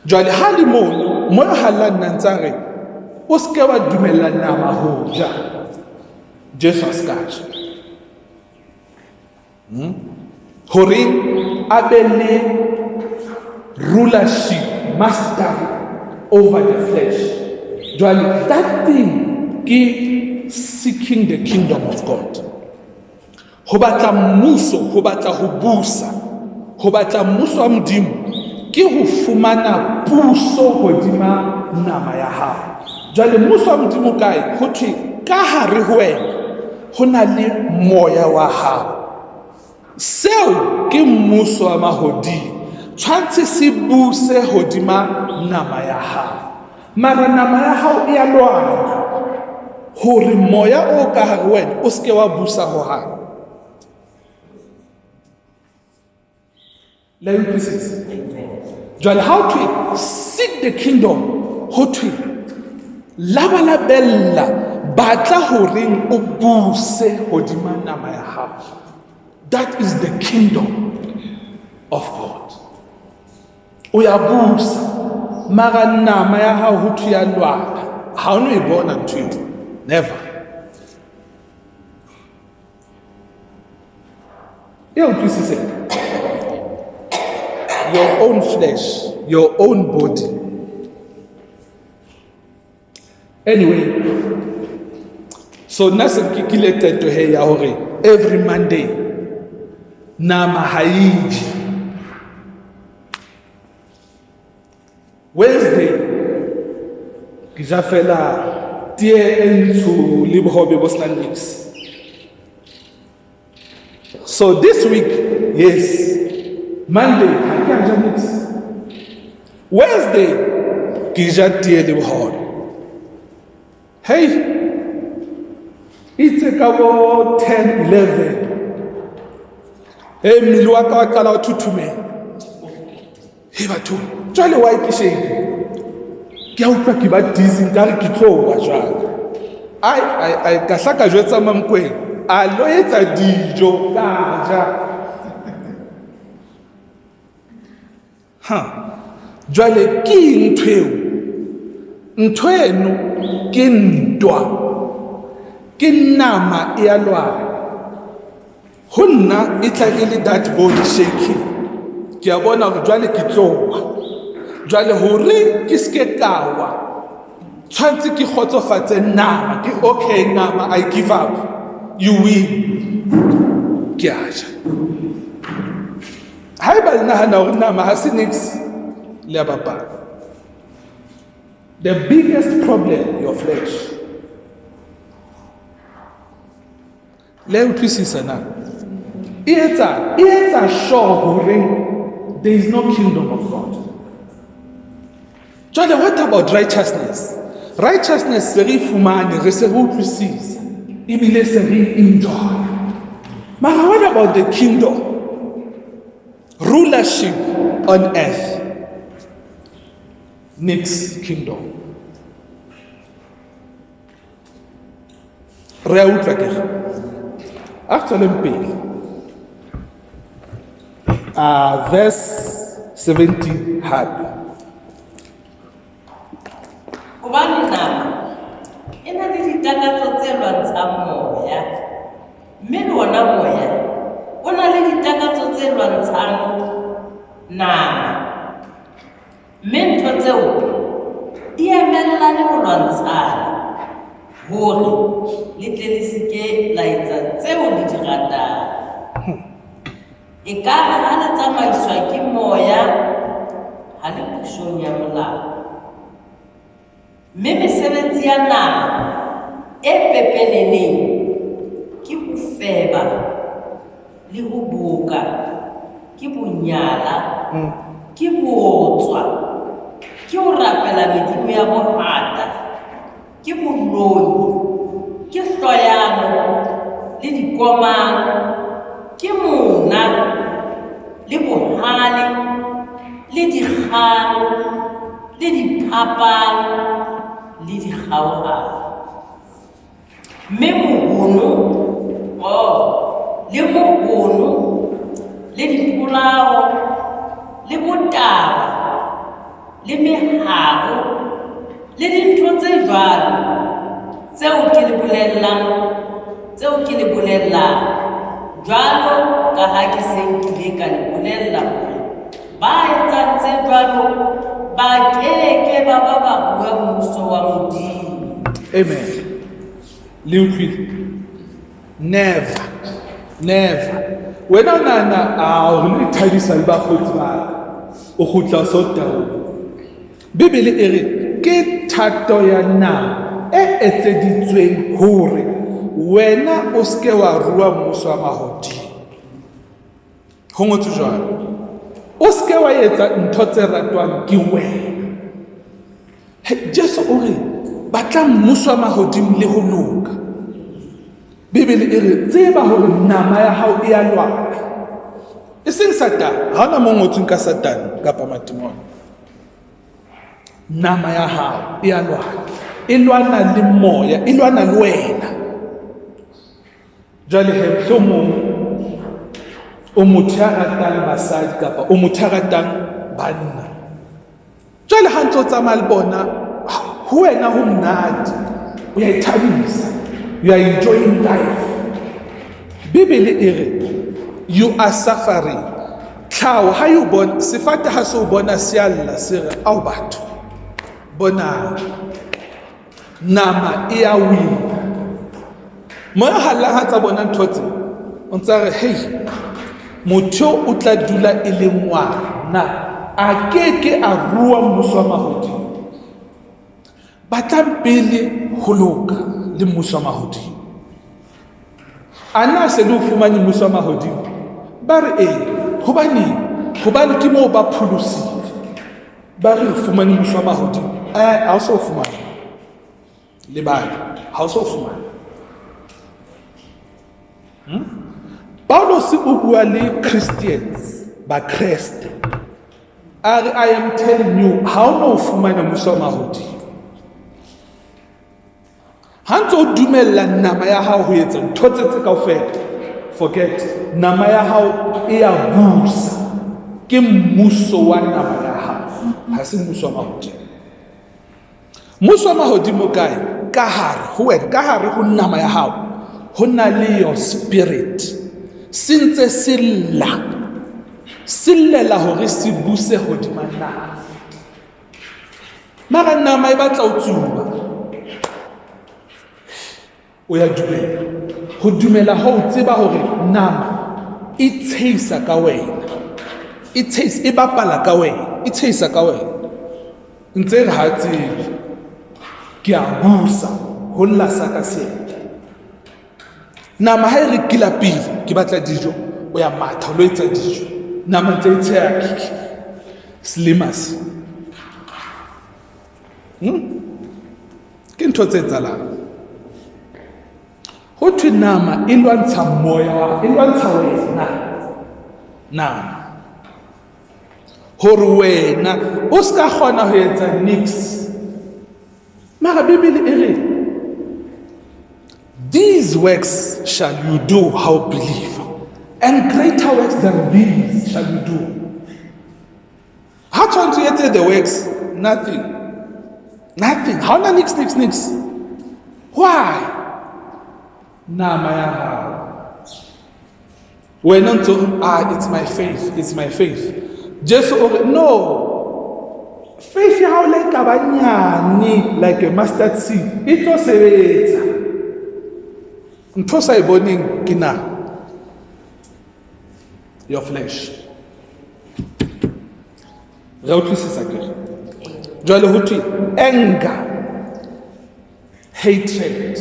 Jwale ha le mono mo hala nna ntsare o ske wa dumella nama ho ja Jesu a skatsha hore a be le rulership, mastery over the flesh. Jwale that thing ke seeking the kingdom of God. Ho batla mmuso, ho batla ho busa, ho batla mmuso wa Modimo ke ho fumana puso hodima nama ya hao. Jwale mmuso wa Modimo kae? Ho thwe ka hare ho wena ho na le moya wa hao. Seo ke mmuso wa mahodimo, tshwantse se buse hodima nama ya hao. Mara nama ya hao e a lwana hore moya o ka hare wena o ske wa busa ho hang. La utlwisisa? Jwale ha o thwe seek the kingdom, ho thwe labalabella, batla hore o buse hodima nama ya hao. That is the kingdom of God. O ya busa, mara nama ya hao ho thwe ya lwana, ha o no e bona ntho. Never. You utlwisise? Your own flesh, your own body. Anyway, so nasa kikile teto he ya hore every Monday nama haiji. Wednesday kija fela tie into libohobe bosnan mix. So this week, yes, Monday hakanja mix. Wednesday kija tie libohobe. Hey, itse ka bo 10-11 mmele wa ka wa qala ho thuthumela batho jwale wa ke shebe ke a utlwa ke ba dizzy nkare ke tlowa jwale ai ka hlaka jwetsa mamkweng a lo etsa dijo ka ja jwale ke ntho eno ke ntwa ke nama e a lwana ho nna e tla e le that body shaking ke a bona hore jwale ke tlowa jwale hore ke ske kawa tshwantse ke khotsofatse nama ke okay nama I give up you win ke a ja haeba le nahana hore nama ha se nix le a bapala. The biggest problem, your flesh. Le utlwisisa na it's a sure there is no kingdom of God. Jwale, what about righteousness? Righteousness se re fumane re se re utlwisisa ebile se re enjoy. But what about the kingdom? Rulership on earth. Next kingdom. Re a utlwa ke actually mpele verse 17 happy
hobane nama e na le ditakatso tse lwantshang moya mme le ona moya o na le ditakatso tse lwantshang nama mme ntho tseo di emella le ho lwantshana hore le tle le seke la etsa tseo le di ratang e ka ha le tsamaiswa ke moya ha le pushong ya molao mme mesebetsi ya nama e pepeneneng ke ho feba le ho boka ke bonyala ke botswa ke ho rapela medimo ya bohata ke boloi ke hloyano le dikomano ke mona le bohale le dikgang le diphapang le dikgaohano mme mohono le mohono le dipolao le botaba le meharo le dintho tse jwalo tseo ke le bolellang jwalo ka ha ke se nkile ka le bolella ba etsang tse jwalo ba keke ba bua mmuso wa Modimo.
Amen. Le utlwile never wena nana a re le thabisa le bakgotsi ba o khutla so taolo bibele e re ke thato ya nama e etseditsweng hore wena o ske wa rua mmuso wa mahodimo ho ngotswe jwalo o ske wa etsa ntho tse ratwang ke wena Jesu o re batla mmuso wa mahodimo le ho loka bibele e re tseba hore nama ya hao e a lwana e seng Satan ha ona mo ngotsweng ka Satan kapa matimong nama ya hao e a lwana e lwana le moya e lwana le wena jwale he mong o motho a ratang basadi kapa o motho a ratang banna jwale ha ntso tsamaya le bona ho wena ho monate o ya ithabisa you are enjoying life bibele e re you are suffering tlhaho ha you bona sefate ha se o bona sialla se re au batho bona nama e a wina moya halang ha tsa bona ntho tse o ntsa re hey motho o tla dula e le ngwana a keke a rua mmuso wa mahodimo batla pele ho loka le mmuso wa mahodimo ana se lo fumane mmuso wa mahodimo ba re hobane ke moo ba phulusile ba re fumane mmuso wa mahodimo ha o so fumane le bana ha o so fumane Paulos o bua le Christians ba Kreste a re, I am telling you ha o no fumana mmuso wa mahodimo, ha ntse o dumella nama ya hao ho etsa ntho tse kaofela, forget, nama ya hao e a busa, ke mmuso wa nama ya hao, ha se mmuso wa mahodimo. Mmuso wa mahodimo kae? Ka hare ho wena, ka hare ho nama ya hao ho na le your spirit, se ntse se llela hore se buse hodima nama. Mara nama e batla o tsuba, o ya dumela. Ho dumela ho o tseba hore nama e tshehisa ka wena, e bapala ka wena, e tshehisa ka wena. Ntse re ha tsebe ke a busa ho lla sa ka sena. Nama ha e re kila pele ke batla dijo, o ya matha o lo etsa dijo, nama ntse e tsheha slimmers. Ke ntho tse etsahalang. Ho thwe nama e lwantsha moya, e lwantsha wena nama, hore wena o ska kgona ho etsa nix. Mara Bibele e re, these works shall you do, how believe, and greater works than these shall you do. How to enter the works? Nothing. How na nix. Why? Nama ya hao. We're not talking, it's my faith. Just no. Faith ya hao le ka banyane like a mustard seed. It no sebetsa. Ntho sa e boneng ke na your flesh. Re utlwisisa ke jwale ho thwe anger, hatred,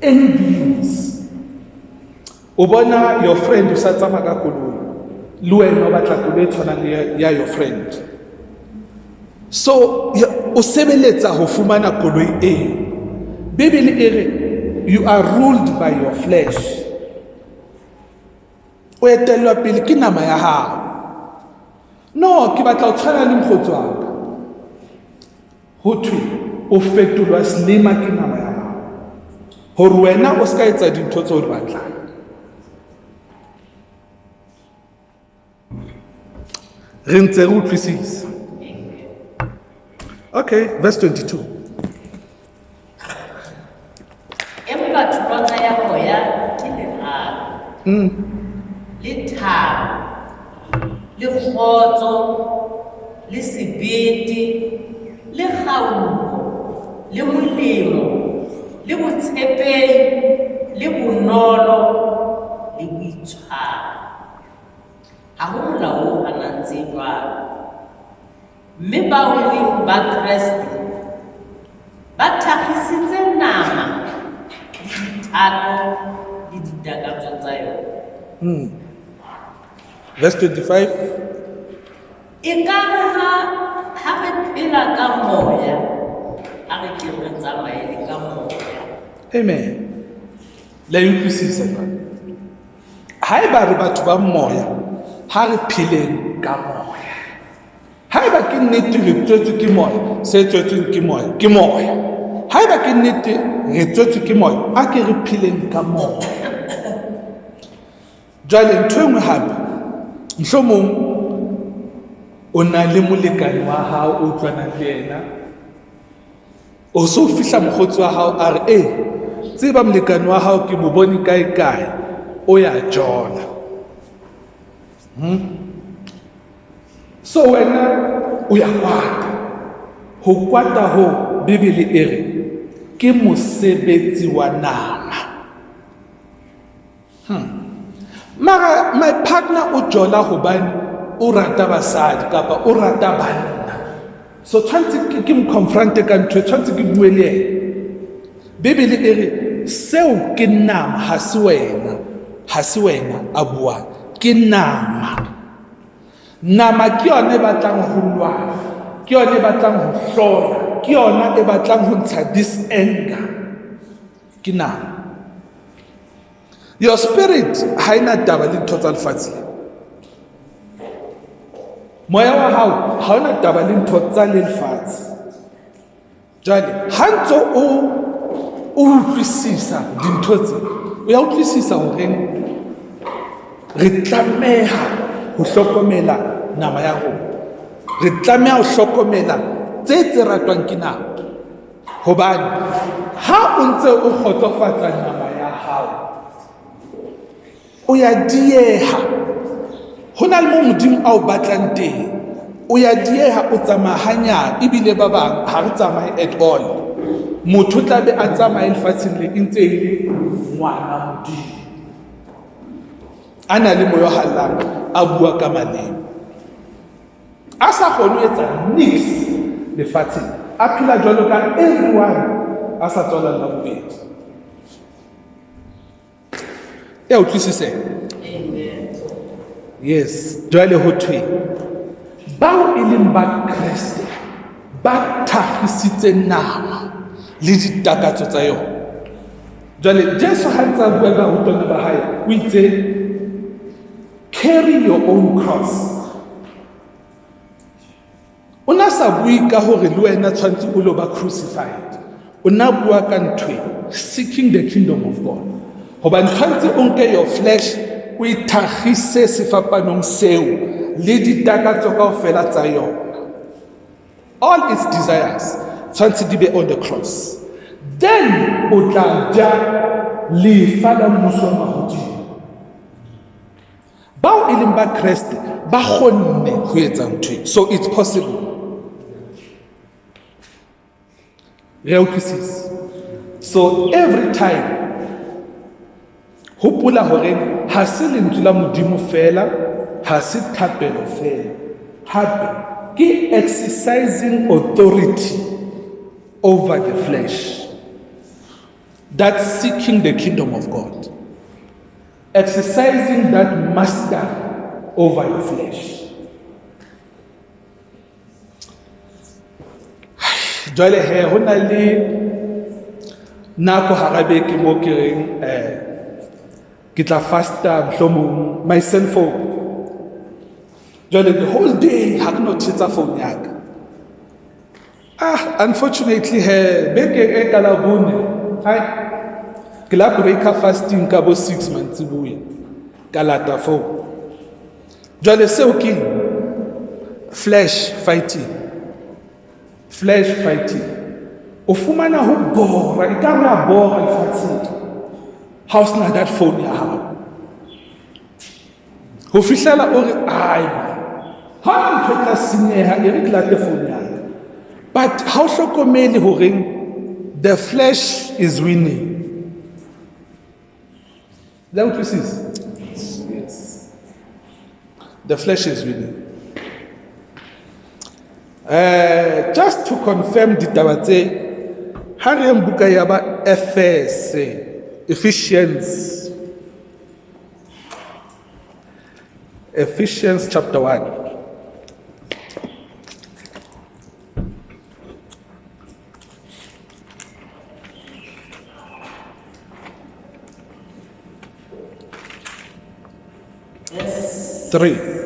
envious. O bona your friend o sa tsamaya ka koloi, le wena o batla koloi e tshwanang le ya your friend, so o sebeletsa ho fumana koloi eo. Bibele e re you are ruled by your flesh. O etellwa pele ke nama ya hao. No, ke batla o tshwana le mokgotsi wa ka. Ho thwe o fetolwa selema ke nama ya hao, hore wena o ska etsa dintho tse o di batlang. Re ntse re utlwisisa. Okay, verse 22.
Empa thulwana ya moya ke leraro, le thabo, le kgotso, le sebete, le kgaulo, le molemo, le botshepehi, le bonolo, le boitshwaro. Ha ho molao o hanang tse jwalo. Mme bao e leng ba Kreste ba tlhagisitse nama le dithato le ditakatso tsa yona.
Verse 25.
E ka re ha re phela ka moya, ha re ke re tsamaye le ka moya.
Amen. La utlwisisa ba. Haeba re batho ba moya, ha re pheleng ka moya. Haeba ke nnete re tswetswe ke moya, se tswetsweng ke moya, ke moya. Haeba ke nnete re tswetswe ke moya, a ke re pheleng ka moya. Jwale ntho engwe hape, mohlomong o na le molekane wa hao o utlwanang le yena, o so fihla mokgotsi wa hao a re tseba molekane wa hao ke mo bone kae, o ya jona. So wena o ya kwata. Ho kwata ho Bibele e re ke mosebetsi wa nama. Mara my partner o jola hobane o rata basadi kapa o rata banna, so tshwantse ke mo confronte ka ntho, tshwantse ke bue le yena. Bibele e re seo ke nama, ha se wena a buang, ke nama. Nama ke yone e batlang ho lwana, ke yone e batlang ho hlola, ke yona e batlang ho ntsha this anger, ke nama. Your spirit ha ena taba le ntho tsa lefatshe. Moya wa hao ha ona taba le ntho tsa lefatshe. Jwale ha ntso o utlwisisa dintho tse, o ya utlwisisa hore re tlameha ho hlokomela nama ya rona. Re tlameha ho hlokomela tse ratwang ke nama. Hobane ha o ntse o kgotsofatsa nama ya hao, o ya dieha. Ho na le mo Modimo a o batlang teng. O ya dieha, o tsamaya hanyane, ebile ba bang ha re tsamaye at all. Motho o tla be a tsamaye lefatsheng le ntse e le ngwana Modimo, a na le moya o hallang, a bua ka maleme, a sa kgone ho etsa nix lefatsheng, a phela jwalo ka everyone, a sa tswala la bobedi. Ya utlwisiseha? Yes, jwale ho thwe bao e leng ba Kreste ba thahisitse nama le ditakatso tsa yona. Jwale Jesu ha ntse a bua ka botona ba hae, o itse carry your own cross. O na sa bue ka hore le wena tshwantse o lo ba crucified. O na bua ka ntwe seeking the kingdom of God. Hobane tshwantse o nke your flesh o ithahise sefapanong seo le ditakatso kaofela tsa yona. All its desires tshwantse di be on the cross. Then o tla ja lefa la mmuso wa mahodimo. Bao e leng ba Kreste ba kgonne ho etsa ntho. So it's possible. Re a utlwisisa? So every time hopola hore ha se lentswe la Modimo fela, ha se thapelo fela, hape ke exercising authority over the flesh. That's seeking the kingdom of God. Exercising that master over your flesh. Jwale he ho na le nako hara beke mo ke reng ke tla fasta mohlomong my cell phone. Jwale the whole day ha ke no thetsa phone ya ka. Unfortunately he beke e kala bone hai ke la break fasting ka bo 6 months buya ka lata phone. Jwale seo ke flesh fighting. O fumana ho bora, e ka re a bora lefatsheng ha o sena that phone ya hao. Ho fihlela o re ai ha ntho tla senyeha e re ke late phone ya ka. But ha o hlokomele hore the flesh is winning. La utlwisisa? Yes. The flesh is winning. Just to confirm ditaba tse, ha re buka ya ba Ephesians chapter 1.
Yes.
3.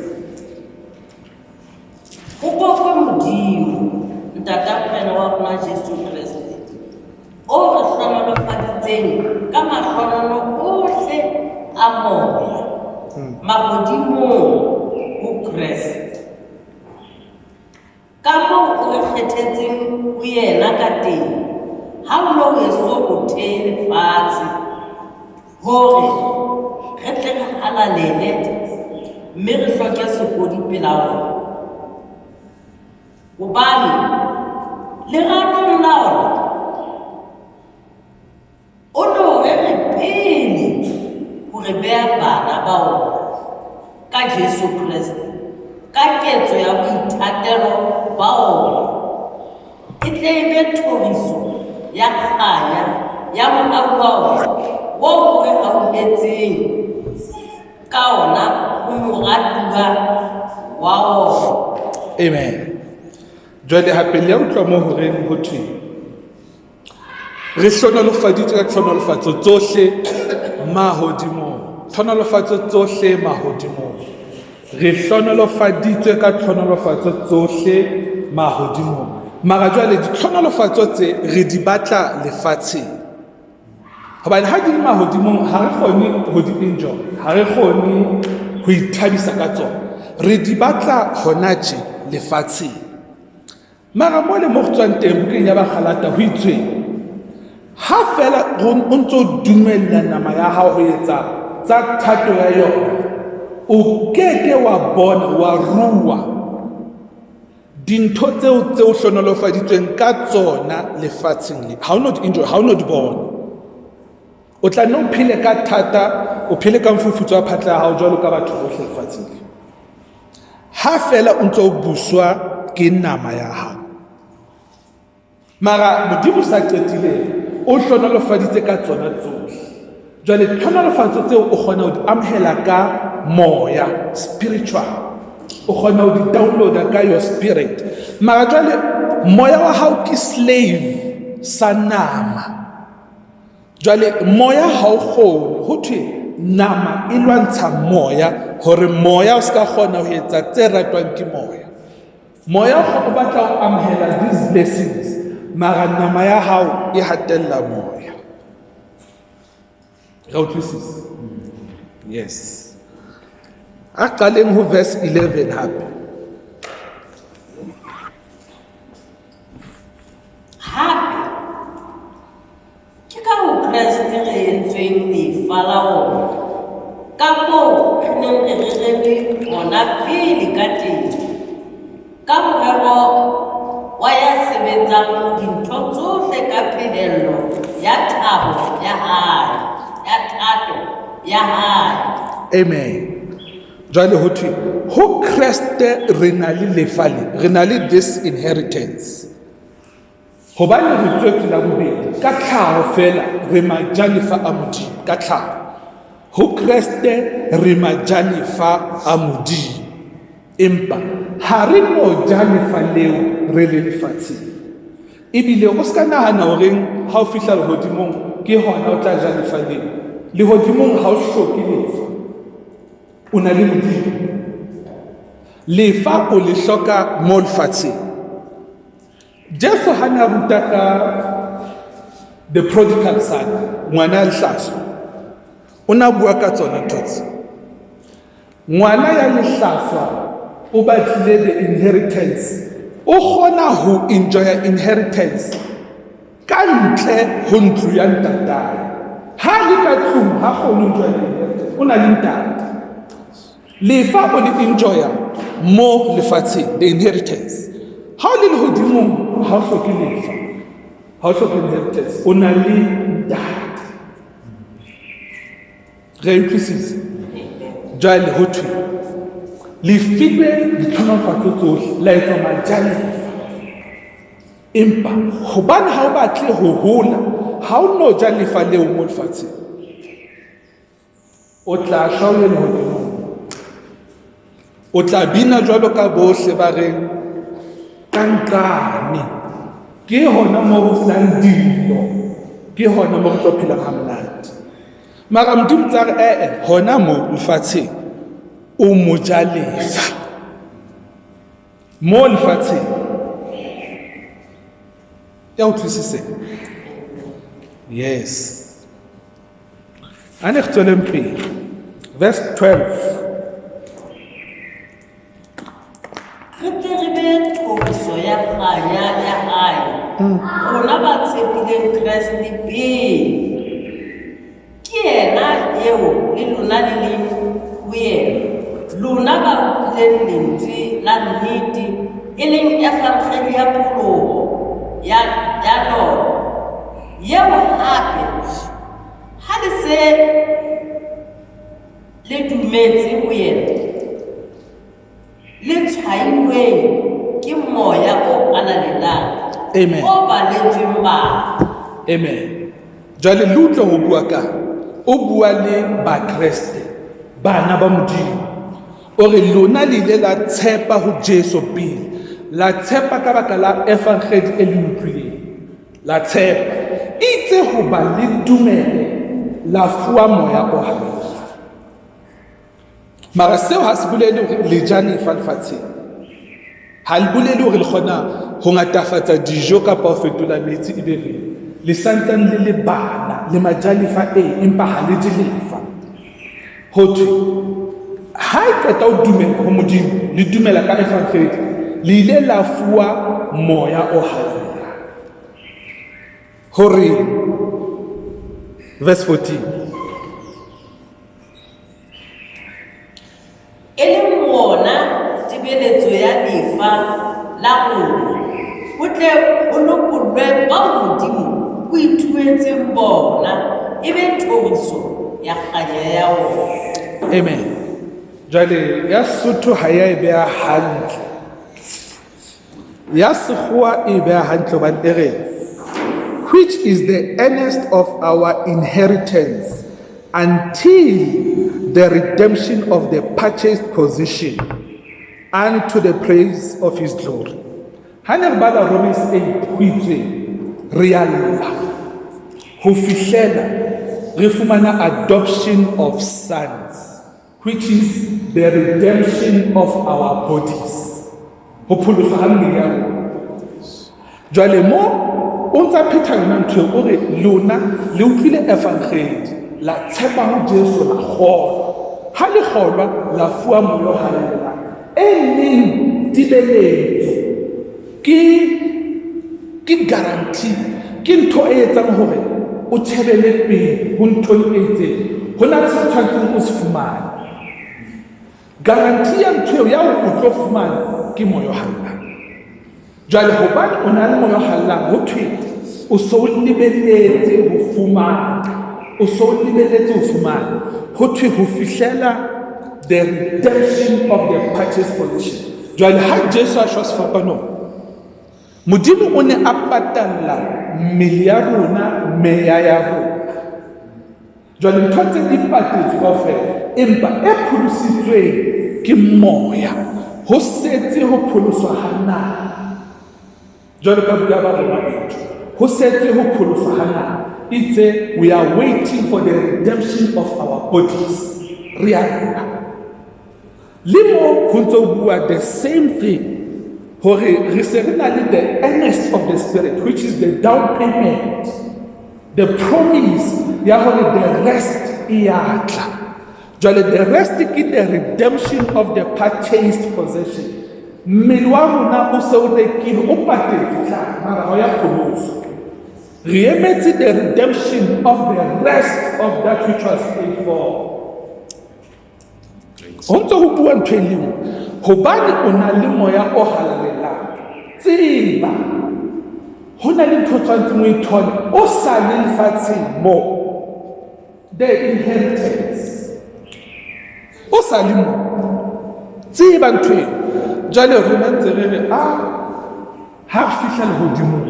Ntata wa rona Jesu Kreste o re hlonolofaditseng ka mahlohonolo ohle a moya mahodimong ho Kreste, ka moo o re kgethetseng ho yena ka teng ha o lo weso bothe lefatshe hore re tle re halalele mme re hloke sekodi pela ona. Hobane leratong la ona o no re pele hore beha bana ba ona ka Jesu Kreste, ka ketso ya boithatelo ba ona, e tle e be thoriso ya kganya ya moaho wa ona wo re amohetseng ka ona ho moratuwa wa ona.
Amen. Jwale hape le utlwa mo hore ho thwe re hlonolofaditswe ka hlonolofatso tsohle mahodimong. Tlhonolofatso tsohle mahodimong. Re hlonolofaditswe ka tlhonolofatso tsohle mahodimong. Mara jwale ditlhonolofatso tse re di batla lefatsheng. Hobane ha di le mahodimong ha re kgone ho di enjoy, ha re kgone ho ithabisa ka tsona. Re di batla hona tje lefatsheng. Mara mo le mo re tswang teng bukeng ya Bakgalata ho itsweng, ha fela o ntso dumella nama ya hao ho etsa tsa thato ya yona, o keke wa bona, wa ruwa dintho tseo hlonolofaditsweng ka tsona lefatsheng le. Ha o no di enjoy, ha o no di bona. O tla nne o phele ka thata, o phele ka mfufutso wa phatla ya hao jwalo ka batho bohle lefatsheng le. Ha fela o ntso buswa ke nama ya hao. Mara Modimo sa qetile o hlonolofaditse ka tsona tsohle. Jwale tlhonolofatso tseo o kgona ho di amohela ka moya, spiritual. O kgona ho di downloada ka your spirit. Mara jwale moya wa hao ke slave sa nama. Jwale moya ha o kgone, ho thwe nama e lwantsha moya hore moya o ska kgona ho etsa tse ratwang ke moya. Moya o batla ho amohela these blessings, mara nama ya hao e hatella moya. Ra utlwisisa? Yes. A qaleng ho verse 11 hape.
Hape ke ka ho Kreste re entsweng lefa la ona, ka moo re neng re reretswe hona pele ka teng, ka morero wa ya sebetsang dintho tsohle ka phehello ya thabo ya hae, ya thato ya hae.
Amen. Jwale ho thwe ho Kreste re na le lefa le, re na le this inheritance. Hobane re tswetswe la bobedi ka tlhaho fela re majalefa a Modimo ka tlhaho. Ho Kreste re majalefa a Modimo, empa ha re no jalefa leo re le lefatsheng. Ebile o ska nahana hore ha o fihla lehodimong ke hona o tla jalefa leo. Lehodimong ha o hloke lefa, o na le Modimo. Lefa o le hloka mo lefatsheng. Jesu ha na ruta ka the prodigal son, ngwana ya lehlaswa, o na bua ka tsona thotse. Ngwana ya lehlaswa o batlile the inheritance, o kgona ho enjoy inheritance ka ntle ho ntlo ya ntatae. Ha le ka tlung ha kgone ho enjoy inheritance, o na le ntate. Lefa o le enjoya mo lefatsheng, the inheritance. Ha o le lehodimong ha o hloke lefa, ha o hloke inheritance, o na le ntate. Re utlwisisa? Jwale ho thwe lefilwe ditlhonolofatso tsohle la etswa majalefa, empa hobane ha o batle ho hola, ha o no ja lefa leo mo lefatsheng, o tla shwa o le lehodimong. O tla bina jwalo ka bohle ba reng ka nqane, ke hona mo ho senang dilo, ke hona mo re tlo phelang ha monate. Mara Modimo tla re hona mo lefatsheng o mo jalefa mo lefatsheng. Ya utlwisise? Yes. Ane re tsweleng pele verse 12.
Re tle re be tlhoriso ya kganya ya hae, rona ba tshepileng Kreste pele. Ke yena eo le lona le leng ho yena, lona ba utlwileng lentswe la nnete, e leng evangeli ya pholoho ya lona, eo hape ha le se le dumetse ho yena, le tshwailweng ke moya o ananellang,
Amen.
o baletsweng batho.
Amen. Jwale le utlwe ho bua ka, o bua le ba Kreste, bana ba Modimo. O re lona le ile la tshepa ho Jesu pele, la tshepa ka baka la evangeli e le utlwileng, la tshepa itse ho ba le dumele la fuwa moya o halalelang. Mara seo ha se bolele hore le ja lefa lefatsheng, ha le bolele hore le kgona ho ngatafatsa dijo kapa ho fetola metsi ebe re le santsane le bana le majalefa empa ha le je lefa. Ho thwe ha e qeta ho dumela ho Modimo, le dumela ka efankgedi, le ile la fuwa moya o halalelang. Hore verse 14,
e le mona tibeletso ya lefa la rona ho tle ho lokollwe ba Modimo o ithuetseng bona e be thoriso ya kganya ya ona.
amen. Jwale ya Sotho ha ya e beha hantle, ya Sekgowa e beha hantle hobane e re, which is the earnest of our inheritance until the redemption of the purchased possession unto the praise of his glory. Ha ne re bala Romans 8 ho itse re a lla ho fihlela re fumana adoption of sons, which is the redemption of our bodies. Ho pholosa ha mmele ya rona. Jwale mo o ntsa pheta yona ntho o re lona le utlwile evangeli la tshepa ho Jesu la kgolwa, ha le kgolwa la fuwa moya o halalelang, e leng tibeletso ke guarantee, ke ntho e etsang hore o tshebele pele ho ntho e itseng. Ho na le se tshwantseng o se fumane. Guarantee ya ntho eo ya hore o tlo fumana ke moya o halalelang. Jwale hobane o na le moya o halalelang, ho thwe o so lebelletse ho fumana, o so lebelletse ho fumana, ho thwe ho fihlela the redemption of the purchased possession. Jwale ha Jesu a shwa sefapano, Modimo o ne a patalla mmele ya rona, meya ya rona. Jwale ntho tse di patetswe kaofela, empa e pholositsweng ke moya, ho setse ho pholoswa ha naha. Jwale ka buka ba rona etho, ho setse ho pholoswa ha naha. Itse we are waiting for the redemption of our bodies. Re a lla. Le mo ho ntso bua the same thing, hore re se re na le the earnest of the spirit, which is the down payment, the promise ya hore the rest e ya tla. Jwale the rest ke the redemption of the purchased possession. Mmele wa rona o se o rekile, o patetse tla, mara ha ya pholoso. Re emetse the redemption of the rest of that which was paid for. Ho ntso ho bua ntho e le nngwe, hobane o na le moya o halalelang, tseba ho na le ntho tshwantseng o ithole o sa le lefatsheng mo, the inheritance o sa le mo, tseba ntho eo. Jwale rona ntse re re ha re fihla lehodimong,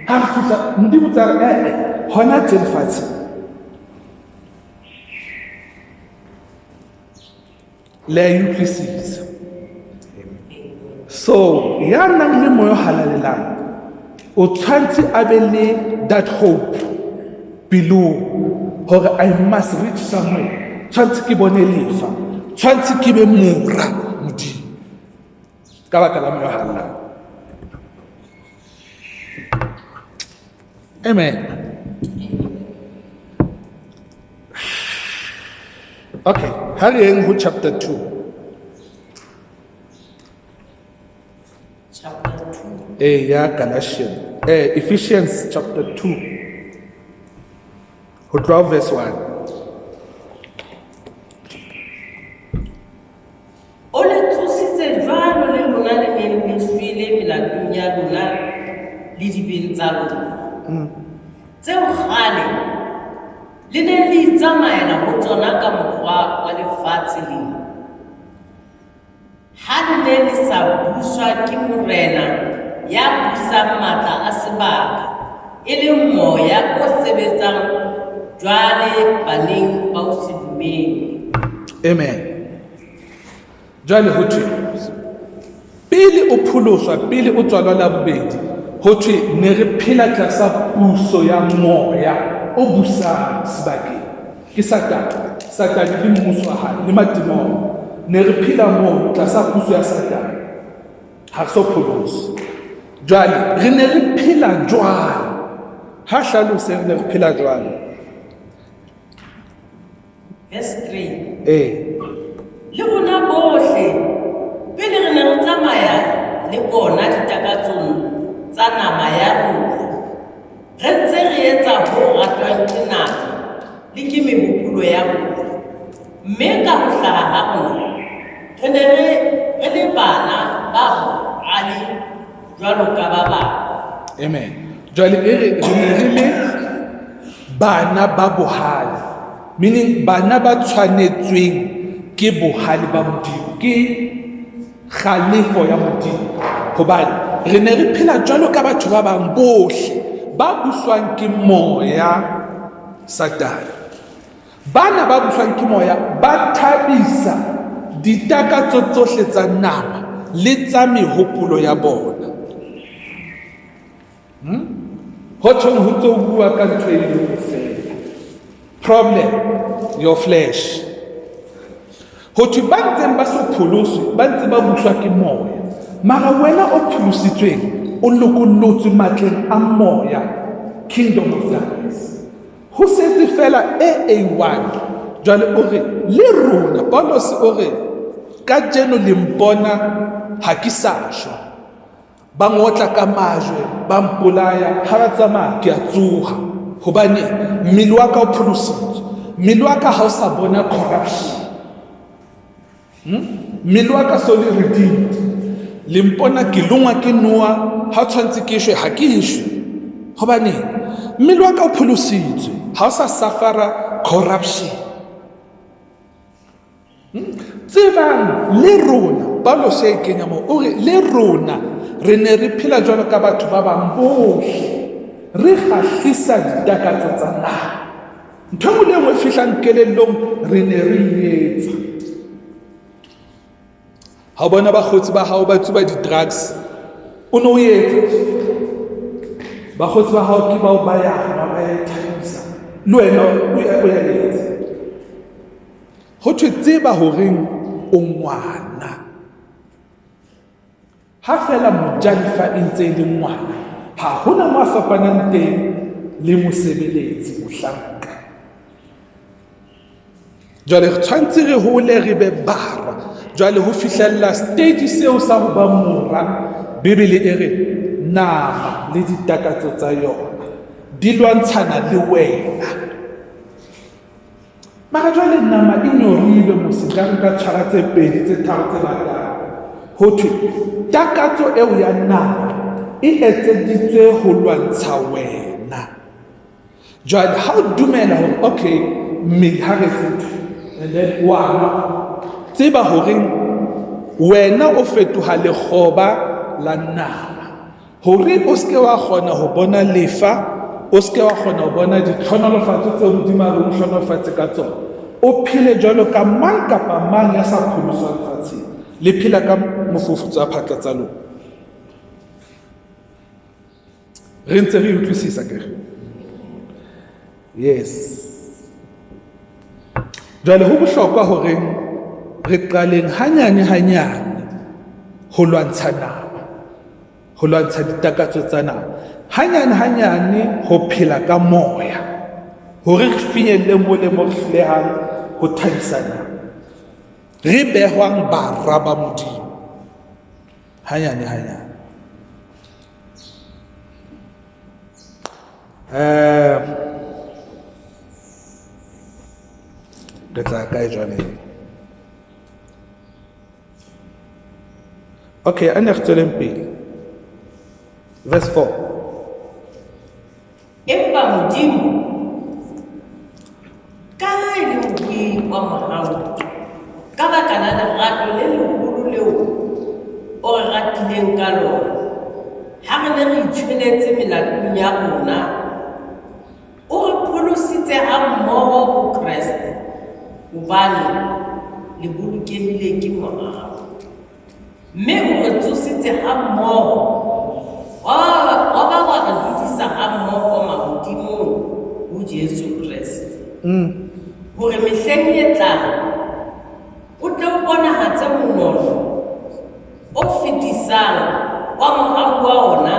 ha re fihla Modimo tsa re hona tse lefatsheng. Le a utlwisisa. So ya nang le moya o halalelang, o tshwantse a be le that hope below, hore I must reach somewhere. Tshwantse ke bone lefa, tshwantse ke be mora Modimo ka baka la moya o halalelang. Amen. Okay, hurrying to chapter 2.
Chapter 2.
Galatians. Ephesians chapter 2. Ho tloha verse 1.
O le tshositse jwalo le lona le neng le shwele melatong ya lona le dibeng tsa lona, tseo kgale le ne le itsamaela ho tsona ka mokgwa wa lefatshe lena, ha le ne le sa buswa ke morena ya busang matla a sebaka, e le moya o sebetsang jwale baneng ba ho se dumele.
Amen. Jwale ho thwe pele o pholoswa, pele o tswalwa la bobedi, ho thwe ne re phela tlasa puso ya moya o busang sebakeng. ke Satane ke mmuso wa hae le matemong. Ne re phela moo tlasa puso ya Satane, ha re so pholosi. Jwale re ne re phela jwang? Ha hlalose re ne re phela jwang?
Verse 3.
Le
rona bohle pele re ne re tsamaya le bona ditakatsong tsa nama ya rona, re ntse re etsa ho ratwang ke nama le ke mehopolo ya rona. Mme ka ho hlaha ha rona re ne re le bana ba bohale jwalo ka ba bang.
Amen. Jwale re ne re le bana ba bohale, meaning bana ba tshwanetsweng ke bohale ba Modimo, ke kgalefo ya Modimo. Hobane re ne re phela jwalo ka batho ba bang bohle ba buswang ke moya Satane. Bana ba buswang ke moya ba thabisa ditakatso tsohle tsa nama le tsa mehopolo ya bona. Ho tshweng ho tso bua ka ntho e le fela. Problem, your flesh. Ho thwe ba ntseng ba so pholoswe, ba ntse ba buswa ke moya. Mara wena o pholositsweng, o lokollotswe matleng a moya, kingdom of darkness. Ho setse fela A1. Jwale o re le rona, Paulos o re ka jeno le mpona ha ke sa shwa. Ba ngotla ka majwe, ba mpolaya, ha ba tsamaya ke a tsoha. Hobane mmele wa ka o pholositswe, mmele wa ka ha o sa bona corruption. Mmele wa ka so le redeemed. Le mpona ke longwa ke noa, ha tshwantse ke shwe ha ke shwe. Hobane mmele wa ka o pholositswe, ha o sa suffer corruption. Tsebang le rona, Paulos ya ikenya moo o re le rona re ne re phela jwalo ka batho ba bang bohle, re kgahlisa ditakatso tsa naha. Ntho engwe le engwe e fihlang kelellong re ne re etsa. Ha o bona bakgotsi ba hao ba tsuba di-drugs, o ne o etsa. Bakgotsi ba hao ke bao ba ya thabisa, le wena o ya etsa. Ho thwe tseba horeng o ngwana. Ha fela mojalefa e ntse e le ngwana, ha hona mo a fapanang teng le mosebeletsi mohlanka. Jwale re tshwantse re hole re be bara. Jwale ho fihlella stage seo sa ho ba mora, Bibele e re nama le ditakatso tsa yona di lwantshana le wena. Mara jwale nama e nyorile mosekare ka tshwara tse pedi tse tharo tse batang. Ho thwe takatso eo ya nama e etseditswe ho lwantsha wena. Jwale ha o dumela hore okay, mmele ha re ntho, and then wa tseba hore wena o fetoha lekgoba la nama, hore o ske wa kgona ho bona lefa, o ske wa kgona ho bona ditlhonolofatso tse Modimo a re o hlonolofatse ka tsona. O phele jwalo ka mang kapa mang ya sa pholoswang fatsheng, le phela ka mofufutso a phatla tsa lona. Re ntse re utlwisisa ke yes. Jwale ho bohlokwa hore re qaleng hanyane ho lwantsha nama, ho lwantsha ditakatso tsa nama, hanyane ho phela ka moya, hore re finyelle mo le mo hlehang ho thabisana, re behwang bara ba Modimo hanyane. Re tla kae jwale? Okay, a ne re tsweleng pele. Verse 4.
Empa Modimo ka ha e le mohiri wa mohau, ka baka la lerato le leholo leo o re ratileng ka lona, ha re ne re itshwenetse melatong ya rona, o re pholositse hammoho ho Kreste, hobane le bolokehile ke morao. Mme o re tsositse hammoho, wa ba wa re dudisa hammoho mahodimong ho Jesu Kreste. hore mehleng e tlang o tle o bonahatse monono o fetisang wa morao wa ona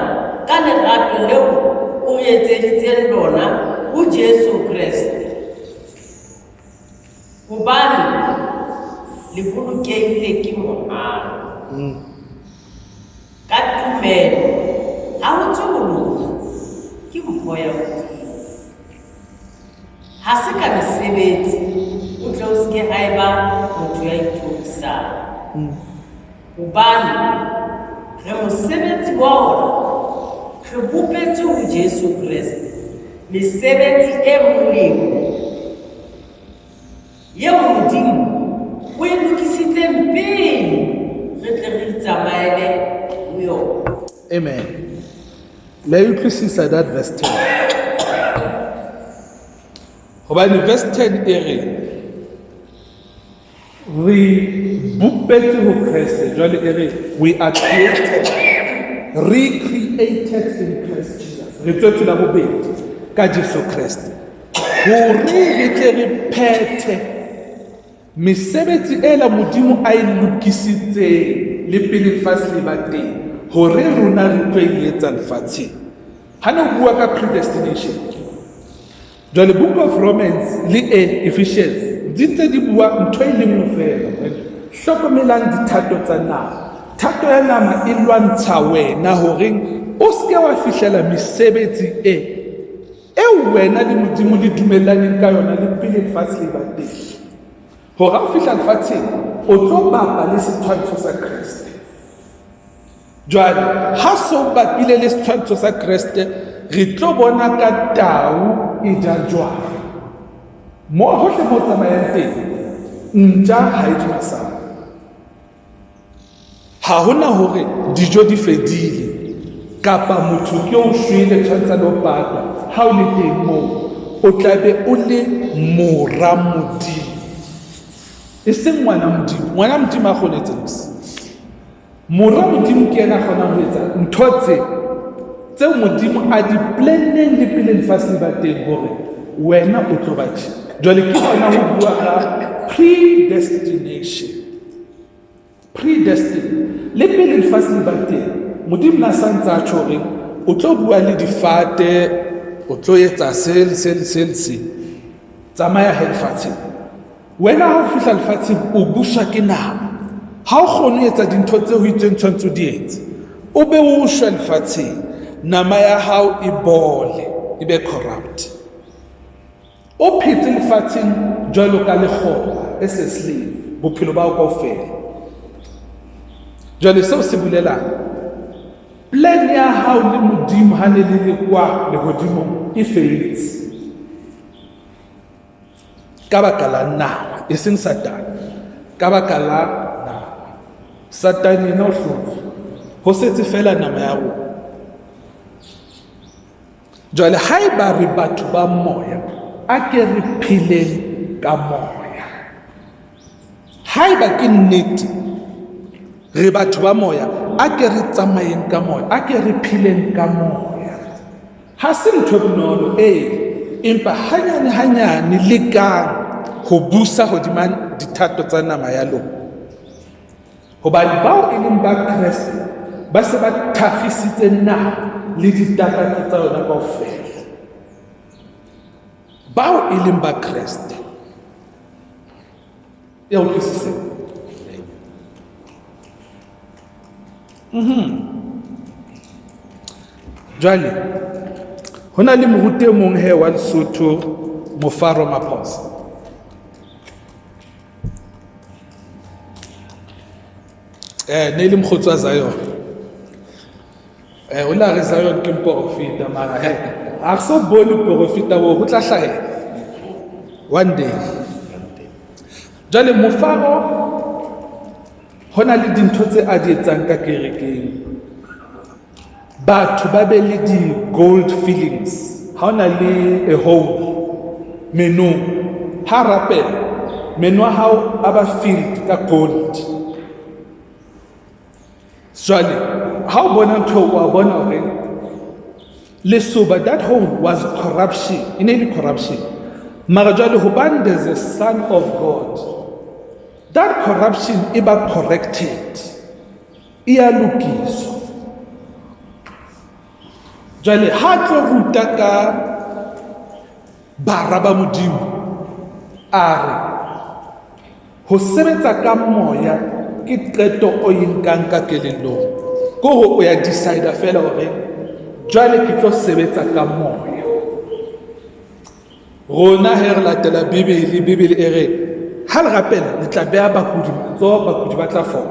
ka lerato leo o re etseditseng lona ho Jesu Kreste. Hobane le bolokehile ke mohau ka tumelo, ha ho tswe ho lona ke mpho ya Modimo. Ha se ka mesebetsi o tle o seke ha eba motho ya ithorisang, hobane re mosebetsi wa ona re bopetswe ho Jesu Kreste, mesebetsi e molemo yeo Modimo o e lokisitseng pele re tle re itsamaele ho yona.
Amen. La utlwisisa that verse 10. Hobane verse 10 e re bopetswe ho Kreste, jwale e re we are created, recreated in Christ Jesus. Re tswetswe la bobedi ka Jesu Kreste hore re tle re phethe mesebetsi e la Modimo a e lokisitseng le pele lefatshe le ba teng, hore rona re tlo e etsa lefatsheng. Ha ne bua ka predestination, jwale book of Romans le Ephesians di ntse di bua ntho e le nngwe fela, hlokomelang dithato tsa nama. Thato ya nama e lwantsha wena hore o seke wa fihlela mesebetsi eo wena le Modimo le dumellaneng ka yona le pele lefatshe le ba teng, hore o fihla lefatsheng o tlo bapa le setshwantsho sa Kreste. Jwale ha so bapile le setshwantsho sa Kreste, re tlo bona ka tau e ja jwala mo hohle mo tsamayang teng, ntja ha e je masalla. Ha hona hore dijo di fedile kapa motho ke o shwele tshwantsa lo patwa, ha o le teng moo o tlabe o le mora Modimo, e seng ngwana Modimo. Ngwana Modimo a kgonetse mora Modimo ke yena kgona ho etsa ntho tseo Modimo a di planneng le pele lefatshe le ba teng hore wena o tlo ba tje. Jwale ke hona ho bua ka predestination. Le pele lefatshe le ba teng, Modimo na santse a tjho hore o tlo bua le difate, o tlo etsa se tsamaya he lefatsheng. Wena ha o fihla lefatsheng o buswa ke nama, ha o kgone ho etsa dintho tseo ho itseng tshwantse o di etse, o be o shwa lefatsheng, nama ya hao e bole, e be corrupt. O phetse lefatsheng jwalo ka lekgoba as a slave, bophelo ba hao kaofela. Jwale seo se bolelang plan ya hao le Modimo ha ne le kwa lehodimo e felletse ka baka la nama, e seng Satane. Ka baka la nama, Satane yena o hlotse ho setse fela nama ya rona. Jwale haeba re batho ba moya, a ke re pheleng ka moya. Haeba ke nnete re batho ba moya, a ke re tsamayeng ka moya, a ke re pheleng ka moya. Ha se ntho bonolo empa hanyane lekang ho busa hodima dithato tsa nama ya lona, hobane bao e leng ba Kreste ba se ba thakgisitse nama le ditakatso tsa yona kaofela. Bao e leng ba Kreste ya utlwisiseng. Jwale ho na le moruti e mong he wa Lesotho, Mofaro Maphosa. Ne le mokgotsi wa Zion. O la re Zion ke profita, mara ha so bone profita wo ho tla hlahela one day. Jwale Mofaro ho na le dintho tse a di etsang ka kerekeng, batho ba be le di-gold fillings. Ha o na le a hole meno, ha rapela meno a hao a ba filled ka gold. Jwale ha o bona ntho wa bona hore lesoba, that hole was corruption, e ne le corruption. mara jwale hobane there's a son of God, that corruption e ba corrected, e a lokiswa. Jwale ha tlo ruta ka bara ba Modimo, a re ho sebetsa ka moya ke qeto o e nkang ka kelellong, ko o ya decide fela hore jwale ke tlo sebetsa ka moya. Rona he re latela Bibele e re ha le rapela le tla beha bakudi matsoho, bakudi ba tla fola,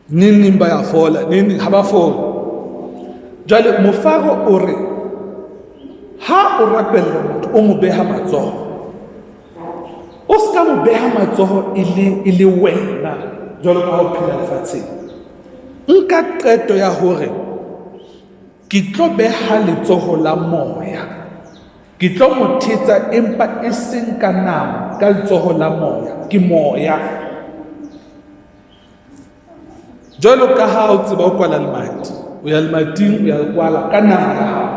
neng ba ya fola, neng ha ba fola. Jwale mofaro o re ha o rapella motho o mo beha matsoho, o ska mo beha matsoho e le wena jwalo ka ha o phela lefatsheng. Nka qeto ya hore ke tlo beha letsoho la moya, ke tlo mo thetsa empa e seng ka nama, ka letsoho la moya, ke moya. Jwalo ka ha o tseba o kwala lemati, o ya lemating o ya kwala ka nama ya hao,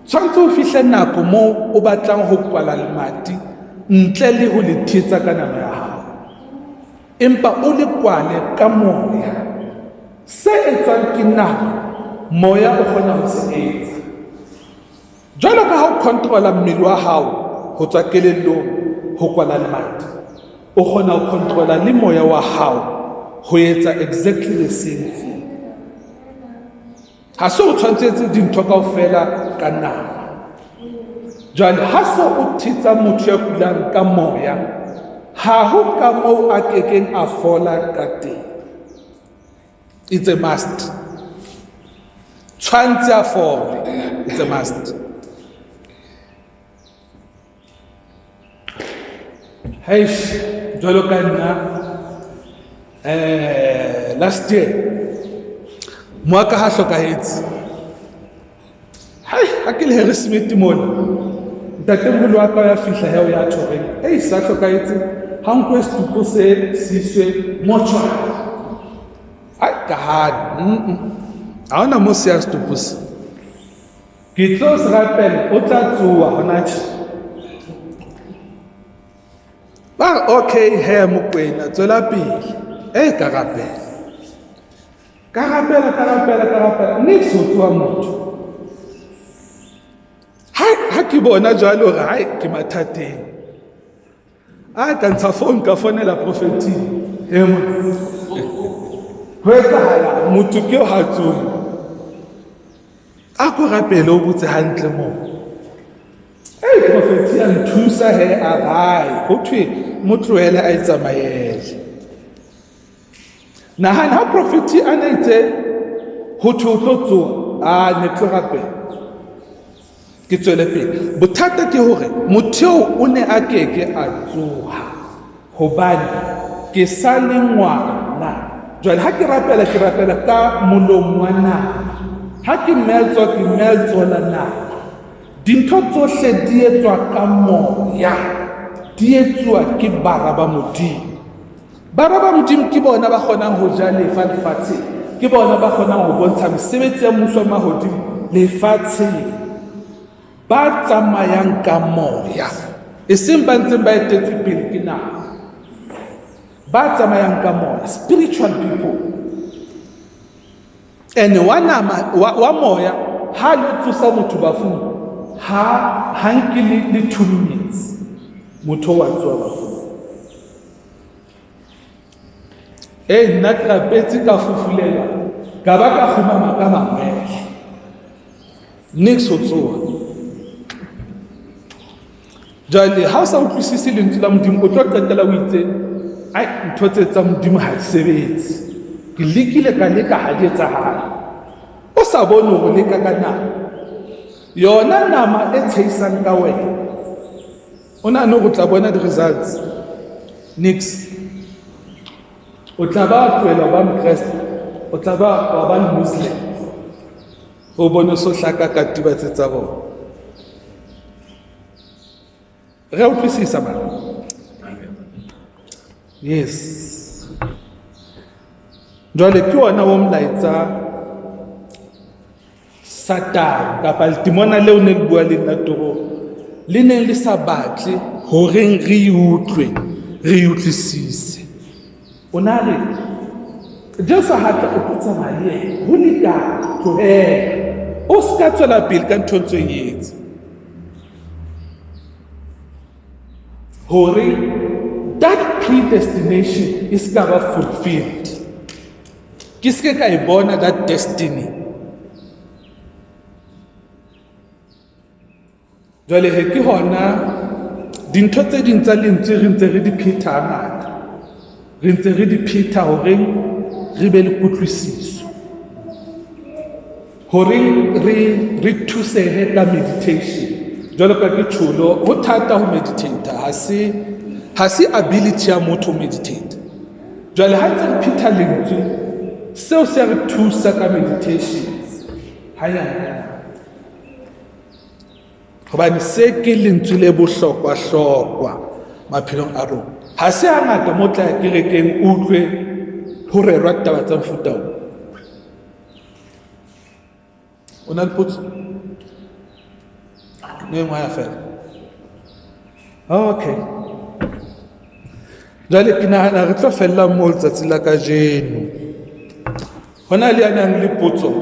tshwantse o fihle nako moo o batlang ho kwala lemati ntle le ho le thetsa ka nama ya hao, empa o le kwale ka moya. Se etswang ke nama, moya o kgona ho se etsa. Jwalo ka ha o controla mmele wa hao ho tswa kelellong ho kwala lemati, o kgona ho controla le moya wa hao ho etsa exactly the same thing. Ha se o tshwanetse dintho kaofela ka nama. Jwale ha se o thetsa motho ya kulang ka moya, ha ho ka moo a kekeng a fola ka teng. It's a must. Tshwantse a fole, it's a must. Heish, jwalo ka nna last year moaka ha hlokahetse, ha ke le Harrismith mona, ntatemoholo wa ka ya fihla heo ya thoreng, sa hlokahetse ha nkwe setupo se siswe mochwari. Ka hane ha ona mo se ya setupo se, ke tlo se rapela o tla tsoha hona tje ba okay he Mokwena tswela pele, ka rapela niks ho tloha motho. Ha ke bona jwalo hore ke mathateng, ka ntsha phone ka fonela prophetic, ho etsahala motho ke o ha tsohe, a ko rapele o botse hantle moo. Prophetic a nthusa he a rai ho thwe mo tlohele a itsamayele. Nahana ha prophetic a na itse ho thwe o tlo tsoha, ne tlo rapela ke tswele pele. Bothata ke hore motho o ne a keke a tsoha hobane ke sa le ngwana. Jwale ha ke rapela ka molomo wa nama, ha ke meltswa la nama. Dintho tsohle di etswa ka moya, di etswa ke bara ba Modimo. Bara ba Modimo ke bona ba kgonang ho ja lefatshe, ke bona ba kgonang ho bontsha mesebetsi ya mmuso wa mahodimo lefatsheng. Ba tsamayang ka moya, e seng ba ntseng ba etetswe pele ke nama. Ba tsamayang ka moya, spiritual people. And wa moya ha le tsosa motho bafung, ha nke le 2 minutes motho wa tsoa bafung. Nna ke rapetse ka fufulela ka ba ka kgumama ka mamela, niks ho tsoa. Jwale ha o sa utlwisise lentswe la Modimo, o tlo qetela o itse ntho tse tsa Modimo ha di sebetse, ke lekile ka leka ha di etsahala. O sa bone ho leka ka nama, yona nama e tsheisang ka wena, o nahane go tla bona di-results, niks. O tla ba tlohela ba Mokreste, o tla ba Muslim, o bone so hlaka ka tibatse tsa bona. Re utlwisisa bana? Yes. Jwale ke ona o molaetsa Satan kapa letimona leo ne le bua le nna torong le neng le sa batle horeng re utlwe re utlwisise. O na re Jesu hata o tlo tsamaya ho le ka tlohela o ska tswela pele ka ntho tse yetse hore that predestination is gonna fulfilled. Ke se ka e bona that destiny. Jwale he ke hona dintho tse ding tsa lentswe re ntse re di pheta ngata, re ntse re di pheta hore re be le kutlwisiso, hore re thusehe ka meditation. Jwale ka ke tsholo ho thata ho meditate, ha se ability ya motho ho meditate. Jwale ha ntse re pheta lentswe seo se re thusa ka meditation hayana, hobane se ke lentswe le bohlokwa maphelong a rona. Ha se hangata mo tla kerekeng utlwe ho rerwa taba tsa mofuta o. O na le potso? Ne ngwa ya fela. Okay. Jwale ke nahana re tlo fella moo letsatsi la kajeno. Ho na le ya nang le potso?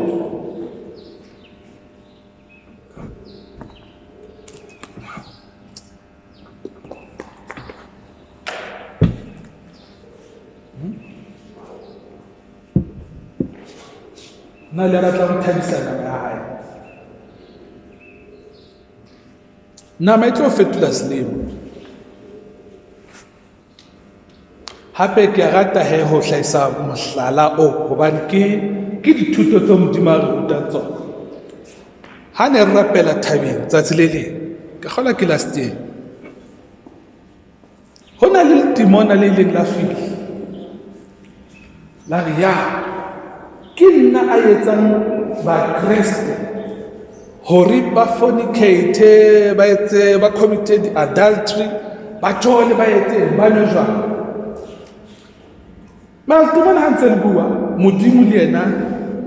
Na le batla go thabisana ya hae. Nama e tlo fetola selemo. Hape ke rata he ho hlahisa mohlala o hobane ke dithuto tse Modimo a re rutang tsona. Ha ne re rapela thabeng tsatsi le leng ke kgola ke last year, ho na le letimona le leng la fihla la re ya ke nna a etsang ba Kriste hore ba fornicate, ba committed adultery, ba jole, ba etse ba nwe jwang. Ma letimona ha ntse le bua, Modimo le yena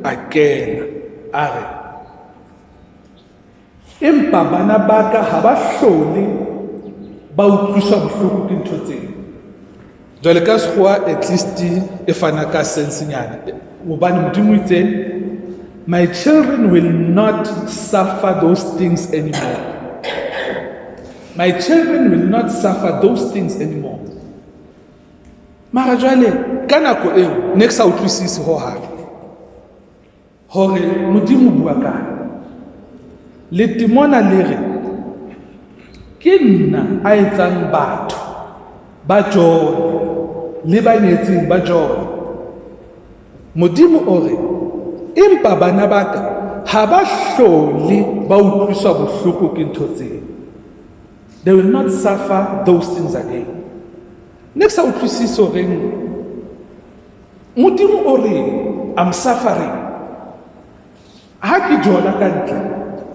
a kena a re empa bana ba ka ha ba hlole ba utlwiswa bohloko ke ntho tsena. Jwale ka sekgowa at least e fana ka sensenyana hobane Modimo itse my children will not suffer those things anymore. My children will not suffer those things anymore. Mara jwale ka nako eo ne ke sa utlwisise ho hang hore Modimo bua ka letimona le re ke nna a etsang batho ba jole le ba nyetseng ba jole. Modimo o re empa bana ba ka ha ba hlole ba utlwiswa bohloko ke ntho tsena. They will not suffer those things again. Ne ke sa utlwisise hore Modimo o re I'm suffering. Ha ke jola ka ntle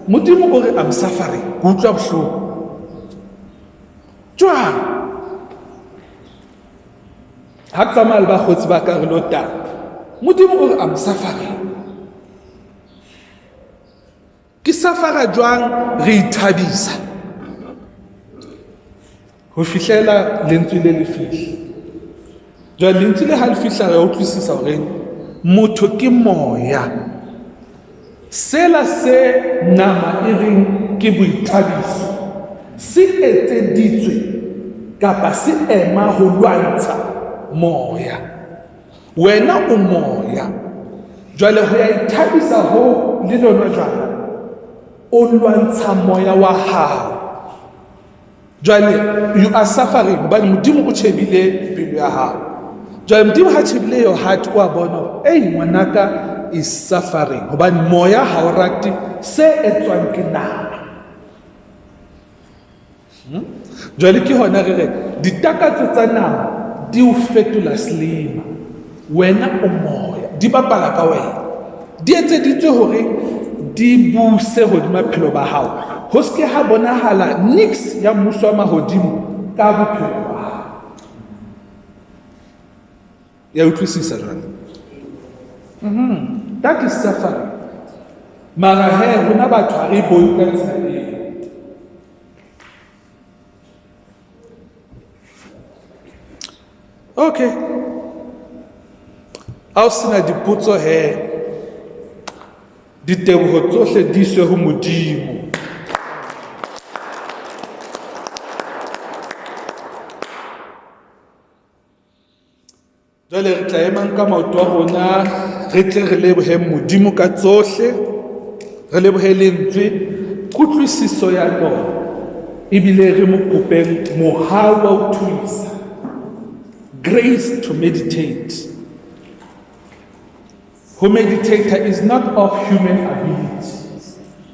Modimo o re I'm suffering, ke utlwa bohloko jwang. Ha ke tsamaya le bakgotsi ba ka re lo tala, Modimo o re I'm suffering. Ke safara jwang re ithabisa ho fihlela lentswe le fihla. Jwale lentswe le ha le fihla re utlwisisa hore motho ke moya, sela se nama e reng ke boithabiso se etseditswe kapa se ema ho lwantsha moya. Wena o moya, jwale ho ya ithabisa ho le lona jwale o lwantsha moya wa hao. Jwale you are suffering but Modimo o tshebile pelo ya hao. Jwale Modimo ha tshebile your heart wa bona ei ngwanaka is suffering hobane moya ha o rate se etswang ke nama. Jwale ke hona re ditakatso tsa nama di o fetola selema. Wena o moya di bapala ka wena, di etseditswe hore di buse hodima bophelo ba hao, ho se ke ha bonahala nix ya mmuso wa mahodimo ka bophelo ba hao. Ya utlwisisa jwale? That is suffering. mara hona batho ha re bone ka tsela eo. Okay, ha o sena dipotso diteboho tsohle di iswe ho Modimo. Jwale re tla emang ka maoto a rona, re tle re lebohe Modimo ka tsohle, re lebohe lentswe kutlwisiso ya lona, ebile re mo kopeng moha wa ho thusa, grace to meditate. Who meditator is not of human ability.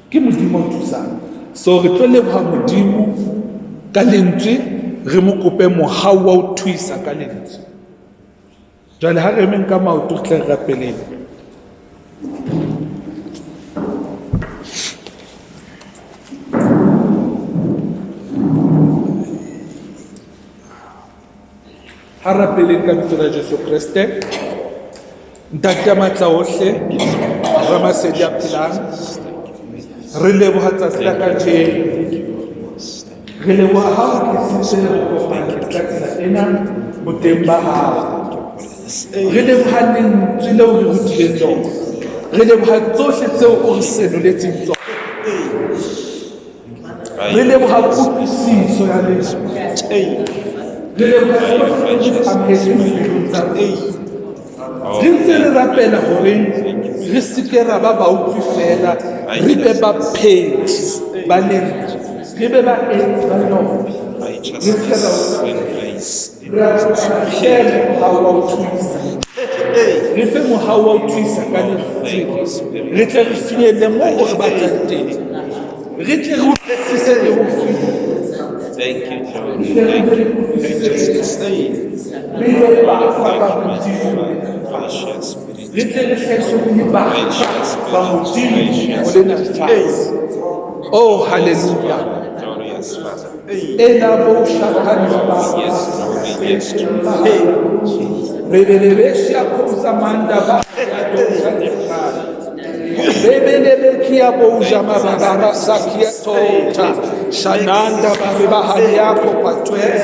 Ke Modimo o thusang. So re tlo leboha Modimo ka lentswe, re mo kope moha wa ho thusa ka lentswe. Jwale ha re emeng ka maoto re tle re rapeleng. Ha rapeleng ka bitso la Jesu Kriste. Ntate matla ohle, Ramasedi a phelang, re leboha tsatsi la kajeno, re leboha ha o tlisitse re kopana ka tsela ena boteng ba hao, re leboha lentswe leo re rutileng lona, re leboha tsohle tseo o re senoletseng tsona, re leboha kutlwisiso ya lentswe, re leboha amohetsweng tsa rona. Re ntse re rapela hore re seke ra ba utlwi fela, re be baphethi ba lentswe, re be baetsi ba lona, re fe moha wa ho thuisa ka lentswe, re tle re finyelle moo re batlang teng, re tle re utlwisise le ho feta.
Thank you, Lord. Thank you, Jesus. Precious Spirit.
Oh, hallelujah.
Glorious Father.
Yes, Shananda Babahariako Patwes.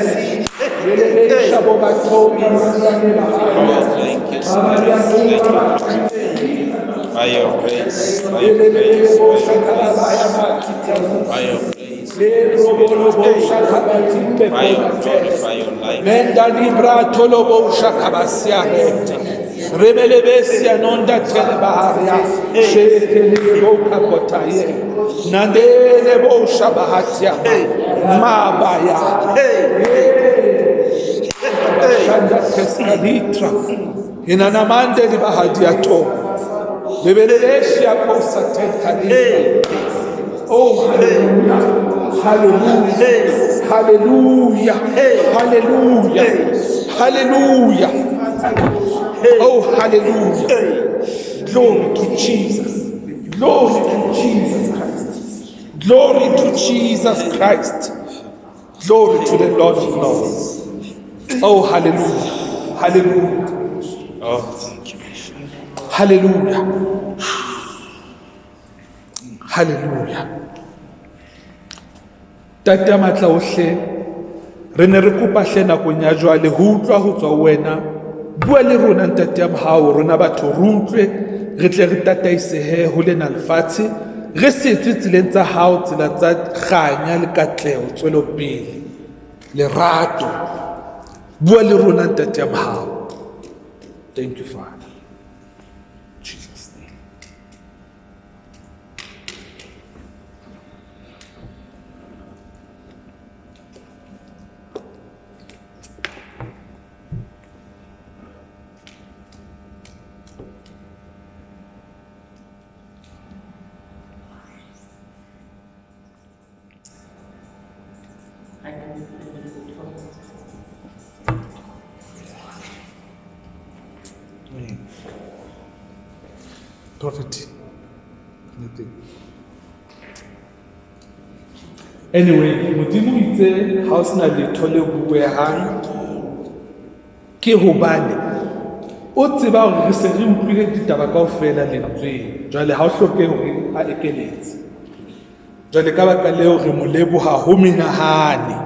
Thank you, Spirit. By your grace, by your grace, by your grace, by your glory, by your life.
Menda libra tolobo shakabasia. Rebelebesia nonda telebaharia. Shekele boka kotaye. Nandele bo shabahatia. Mabaya. Shanda keskalitra. Inanamande libahadiato. Rebelebesia kosa tenkalitra. Oh, hallelujah, hallelujah, hallelujah, hallelujah, hallelujah. Oh, hallelujah. Glory to Jesus. Glory to Jesus Christ. Glory to Jesus Christ. Glory to the Lord of Lords. Oh, hallelujah. Hallelujah.
Oh, thank you.
Hallelujah. Hallelujah. Tata matla ohle, re ne re kopa hle nakong ya jwale ho utlwa ho tswa wena, bua le rona ntate ya hao, rona batho re utlwe, re tle re tataisehe ho lena lefatshe, re setswe tseleng tsa hao, tsela tsa kganya le katleho, tswelopele, lerato. Bua le rona ntate ya hao. Thank you, Father. Jesus' name. Prophet. Anyway, Modimo itse ha o sena letho le buehang ke hobane o tseba hore re se re utlwile ditaba kaofela lentsweng, jwale ha o hloke hore a ekeletse. Jwale ka baka leo re mo leboha ho menahane.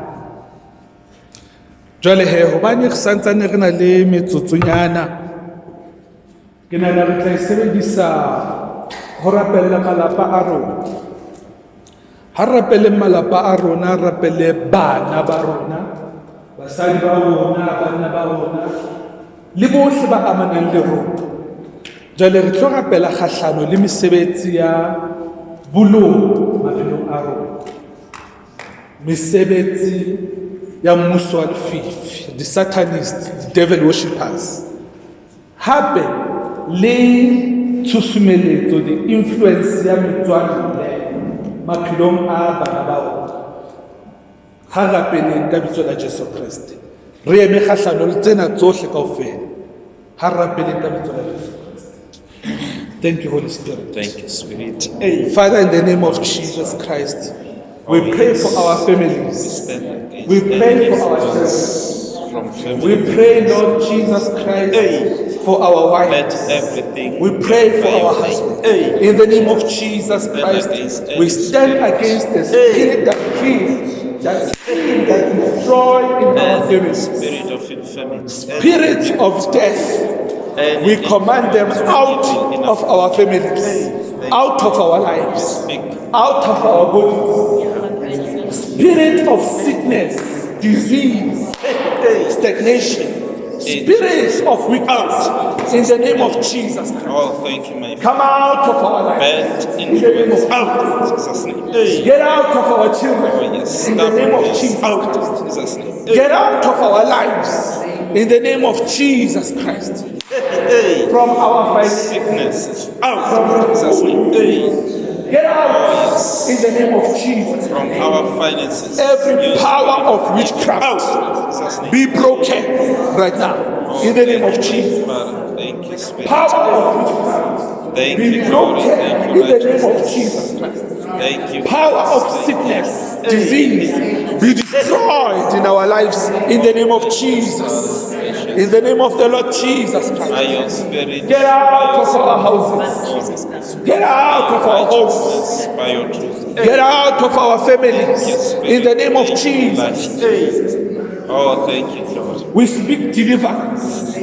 Jwale hobane re santsane re na le metsotsonyana, ke nahana re tla e sebedisa ho rapella malapa a rona. Ha re rapelle malapa a rona, rapelle bana ba rona, basadi ba rona, bana ba rona, le bohle ba amanang le rona. Jwale re tlo rapela kgahlano le mesebetsi ya bolong maphelong a rona, mesebetsi ya mmuso wa lefifi, the satanists, the devil worshippers, hape le tshusumeletso, the influence ya metswalle maphelong a bana ba rona. Ha rapeleng ka bitso la Jesu Kriste, re eme kgahlano le tsena tsohle kaofela. Ha rapeleng ka bitso la Jesu Kriste. Thank you, Holy Spirit.
Thank you, Spirit.
Father, in the name of Jesus Christ, we pray for our families. We pray for our children.
From family.
We pray, Lord Jesus Christ, for our
Let
wives.
everything.
We pray for our
husband.
husbands. In the name of Jesus Christ, we stand against the spirit that kills, that spirit that destroys in our families.
Spirit of infirmity.
Spirit of death, we command them out of our families, out of our lives, out of our bodies. Spirit of sickness, disease, stagnation, spirit of weakness, in the name of Jesus Christ.
Oh, thank you, my Father.
Come out of our lives.
Bad
In the name of
influence. In Jesus' name.
Get out of our children.
Oh, yes.
In the name of Jesus.
Out in Jesus' name.
Get out of our lives. In the name of Jesus Christ. From our finances.
Sickness. Out in Jesus' name.
Get out in the name of Jesus.
From our finances.
Every
Yes.
power of witchcraft
Out in Jesus' name.
be broken right now. In the name of
Thank you,
Jesus.
Father. Thank you, Spirit.
Power of witchcraft
Thank
be
you, glory.
broken
Thank
in
you,
the name of
righteousness.
Jesus Christ.
Thank you.
Power of sickness, disease be destroyed in our lives in the name of Jesus. In the name of the Lord Jesus
By
Christ.
your Spirit.
Get out of our houses.
houses.
Get out of our homes.
Righteousness. By your truth.
Get out of our families. In the name of Jesus.
Oh, thank you, Lord.
We speak deliverance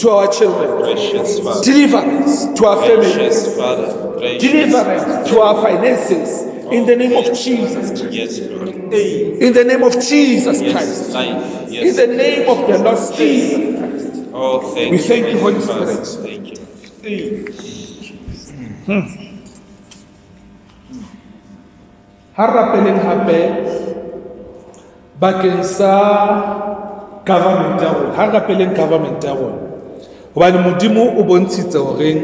to our children.
Precious Father.
Deliverance to our families.
Precious Father. Precious.
Deliverance to our finances. In the name of Jesus.
Yes, Lord.
In the name of Jesus
Yes,
Christ.
life.
In
Yes.
the name of the Lord Jesus Christ.
Oh, thank
We
you.
thank you, Holy
Father.
Spirit.
Thank you.
Ha rapeleng hape bakeng sa government ya rona, ha rapeleng government ya rona, hobane modimo o bontshitse horeng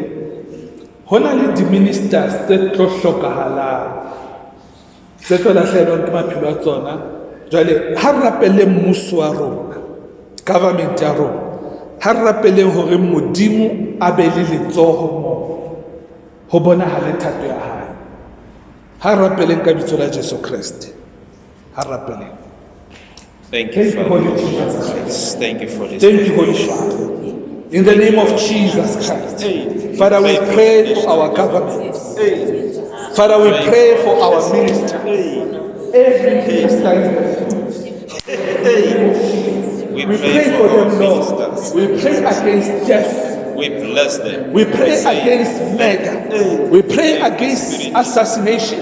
ho na le di-ministers tse tlo hlokahalang, tse tlo lahlehelwang ke maphelo a tsona. Jwale ha rapeleng mmuso wa rona, government ya rona, ha rapeleng hore modimo a be le letsoho moo ho bonahale thato ya hae. Ha rapeleng ka bitso la Jesu Kriste. Ha rapeleng.
Thank you,
Thank you, Holy
Father.
Jesus Christ.
Thank you for this.
Thank you, Holy Father. In the name of Jesus Christ. Father, we pray for our government. Father, we pray for our ministry. Every minister in the
We
we
pray
pray
for
for
our
them, Lord.
ministers.
We pray against death.
We bless them.
We pray
say,
against murder. We pray against assassination.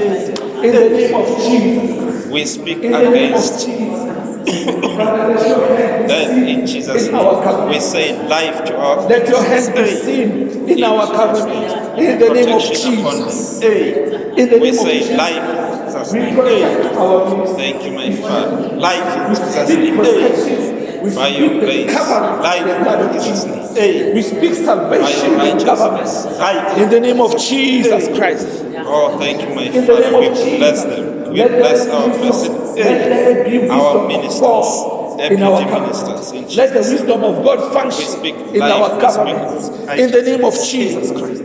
In the name of Jesus.
We speak
In the name of
against
Jesus. Father, let your hand be
that
seen
in Jesus'
in our
name.
government.
We say life to our
Let your hand be seen in our government. In the name of
protection upon
Jesus.
them.
In the
We
name of
say
Jesus.
life in Jesus'
We
name.
protect our ministry.
Thank you, my Father. Life in
We
Jesus'
speak
name.
protection. We
By
speak
your
the
grace,
covenant,
life
the blood of
in Jesus'
Jesus.
name.
We speak
By
salvation
your
in government.
righteousness. Life.
In the name of Jesus Christ.
Oh, thank you, my
In the
Father.
name
We
of
bless
Jesus.
them. We
Let
bless
there
our
be wisdom.
president,
Let there be wisdom
our
of
ministers,
God in our
deputy
government.
ministers. In
Let the
Jesus'
wisdom of God
We
function
speak
in
life,
our
we
government.
speak
In the name of Jesus Christ.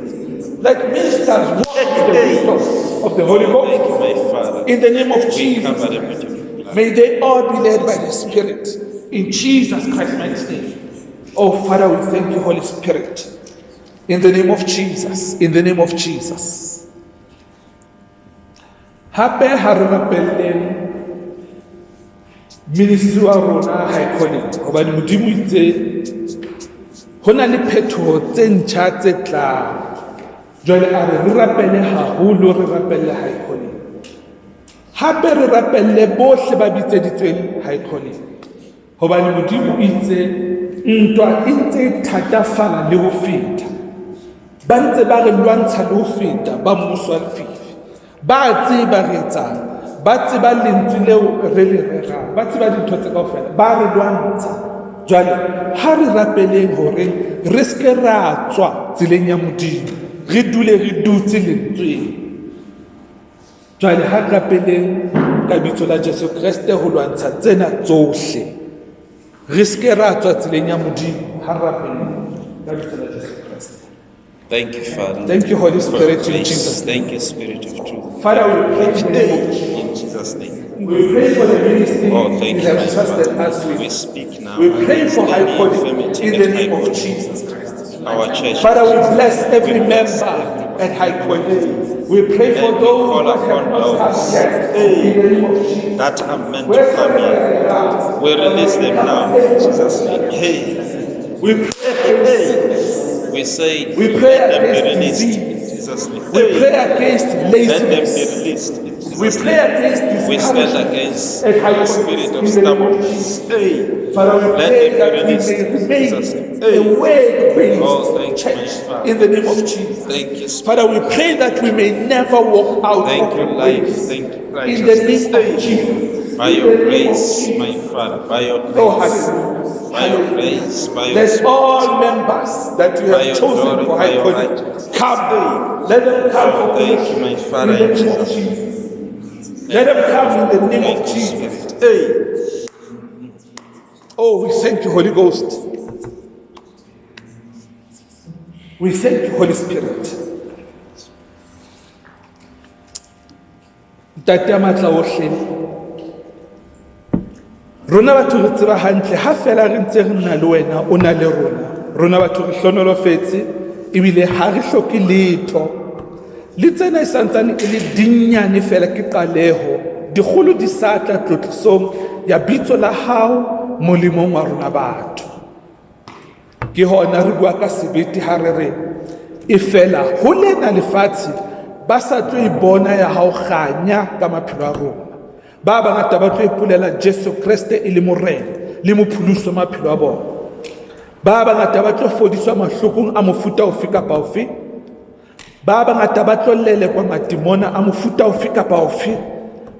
Let ministers walk in the wisdom of the Holy
Oh, thank you,
Ghost.
my Father.
In the name of
We
Jesus.
cover them with your blood.
May they all be led by the Spirit. In Jesus Christ's mighty name. Oh, Father, we thank you, Holy Spirit. In the name of Jesus. In the name of Jesus. Hape ha re rapelleng ministry wa rona high calling. Hobane Modimo itse ho na le phethoho tse ntjha tse tlang. Jwale a re rapelle haholo, re rapelle high calling. Hape re rapelle bohle ba bitseditsweng high calling. Hobane Modimo itse ntwa e ntse thatafala le ho feta. Ba ntse ba re lwantsha le ho feta ba mmuso wa lefifi. Ba tseba re etsang, ba tseba lentswe leo re le rerang, ba tseba dintho tse kaofela, ba re lwantsha. Jwale ha re rapeleng hore re ske ra tswa tseleng ya Modimo, re dule re dutse lentsweng. Jwale ha re rapeleng ka bitso la Jesu Kriste ho lwantsha tsena tsohle, re ske ra tswa tseleng ya Modimo ha re rapeleng ka bitso la Jesu Kriste.
Thank you, Father.
Thank you, Holy
for
Spirit, in
grace.
Jesus' name.
Thank you, Spirit of truth.
Father, we pray for
In Jesus' name.
We pray for the ministry
Oh, thank
you
you,
have
my
trusted
Father.
us with.
We speak now.
We pray for high
Any
calling
infirmity
in
at
the
high
name of
calling.
Jesus Christ.
Our church.
Father, we bless every
We bless
member at high calling. We pray for
And we
those
call
that have
upon
not come
those
yet in the name of Jesus.
that are meant to come in. We release them now. In Jesus' name. Hey.
We pray,
We say,
we pray
let them be
against
released.
disease.
In Jesus' name.
We pray against
Let them be
laziness.
released. In
We
Jesus'
pray
name.
against
We stand
discouragement
against
at high
the
calling
spirit of
in the name of Jesus.
stubbornness. Hey.
Father, we
Let
pray
them
that
be
we
released.
may
In Jesus'
remain
name.
a
Hey. Oh,
word-based
thank you, my
church
Father.
in the name of Jesus.
Thank you, Spirit.
Father, we pray that we may never walk out
Thank
of
you,
the
life.
grace
Thank you,
in the
righteousness.
name of Jesus.
By
In
your
the name of
grace, my
Jesus.
Father. By your
Oh,
grace.
hallelujah.
By your
Hallelujah.
grace. By your
Let
spirit.
all members that you
By
have
your
chosen
glory,
for
by
high
your
calling
righteousness.
come. Let them come
Oh,
for
thank you,
fellowship
my Father,
in the
in
name of
Jesus' name.
Jesus. Let them come in the name
Thank
of
you,
Jesus.
Spirit. Hey.
Oh, we thank you, Holy Ghost. We thank you, Holy Spirit. Ntate ya matla ohle, rona batho re tseba hantle ha fela re ntse re nna le wena o na le rona batho re hlonolofetse ebile ha re hloke letho. Le tsena e santsane e le dinnyane fela ke qaleho, dikgolo di sa tla tlotlisong ya bitso la hao molemong wa rona batho. Ke hona re bua ka sebete ha re re e fela ho lena lefatshe ba sa tlo e bona ya hao kganya ka maphelo a rona. Ba bangata ba tlo ipolela Jesu Kriste e le morena le mopholoso maphelo a bona. Ba bangata ba tlo fodiswa mahlokong a mofuta ofe kapa ofe. Ba bangata ba tlo lelekwa matimona a mofuta ofe kapa ofe.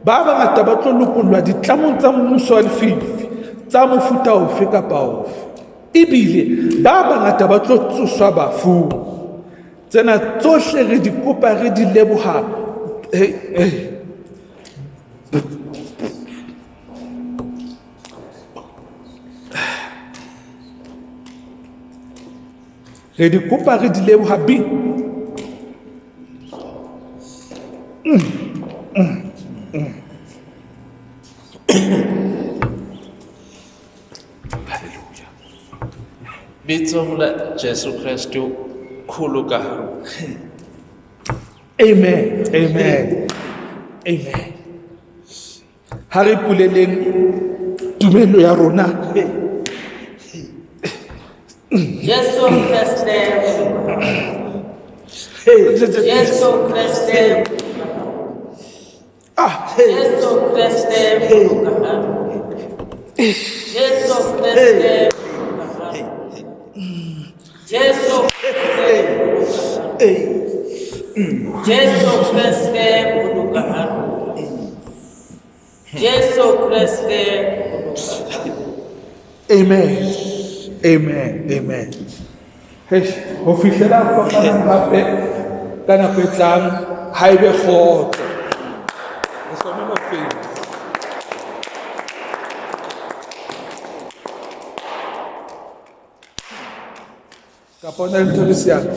Ba bangata ba tlo lokollwa ditlamong tsa mmuso wa lefifi tsa mofuta ofe kapa ofe. Ebile ba bangata ba tlo tsoswa bafung. Tsena tsohle re di kopa re di leboha. Re di kopa re di leboha bi. Hallelujah.
Bitsong la Jesu Kriste kholo ka hare.
Amen. Amen. Amen. Ha re puleleng tumelo ya rona.
Jesu Kriste. Jesu Kriste. Jesu Kriste. Jesu Kriste. Jesu Kriste. Jesu Kriste. Jesu Kriste.
Amen. Amen. Amen. Ho fihlela kopana hape ka nako e tlang ha ebe kgotso. Re hlokomela fela. Ka bona ntho le siana.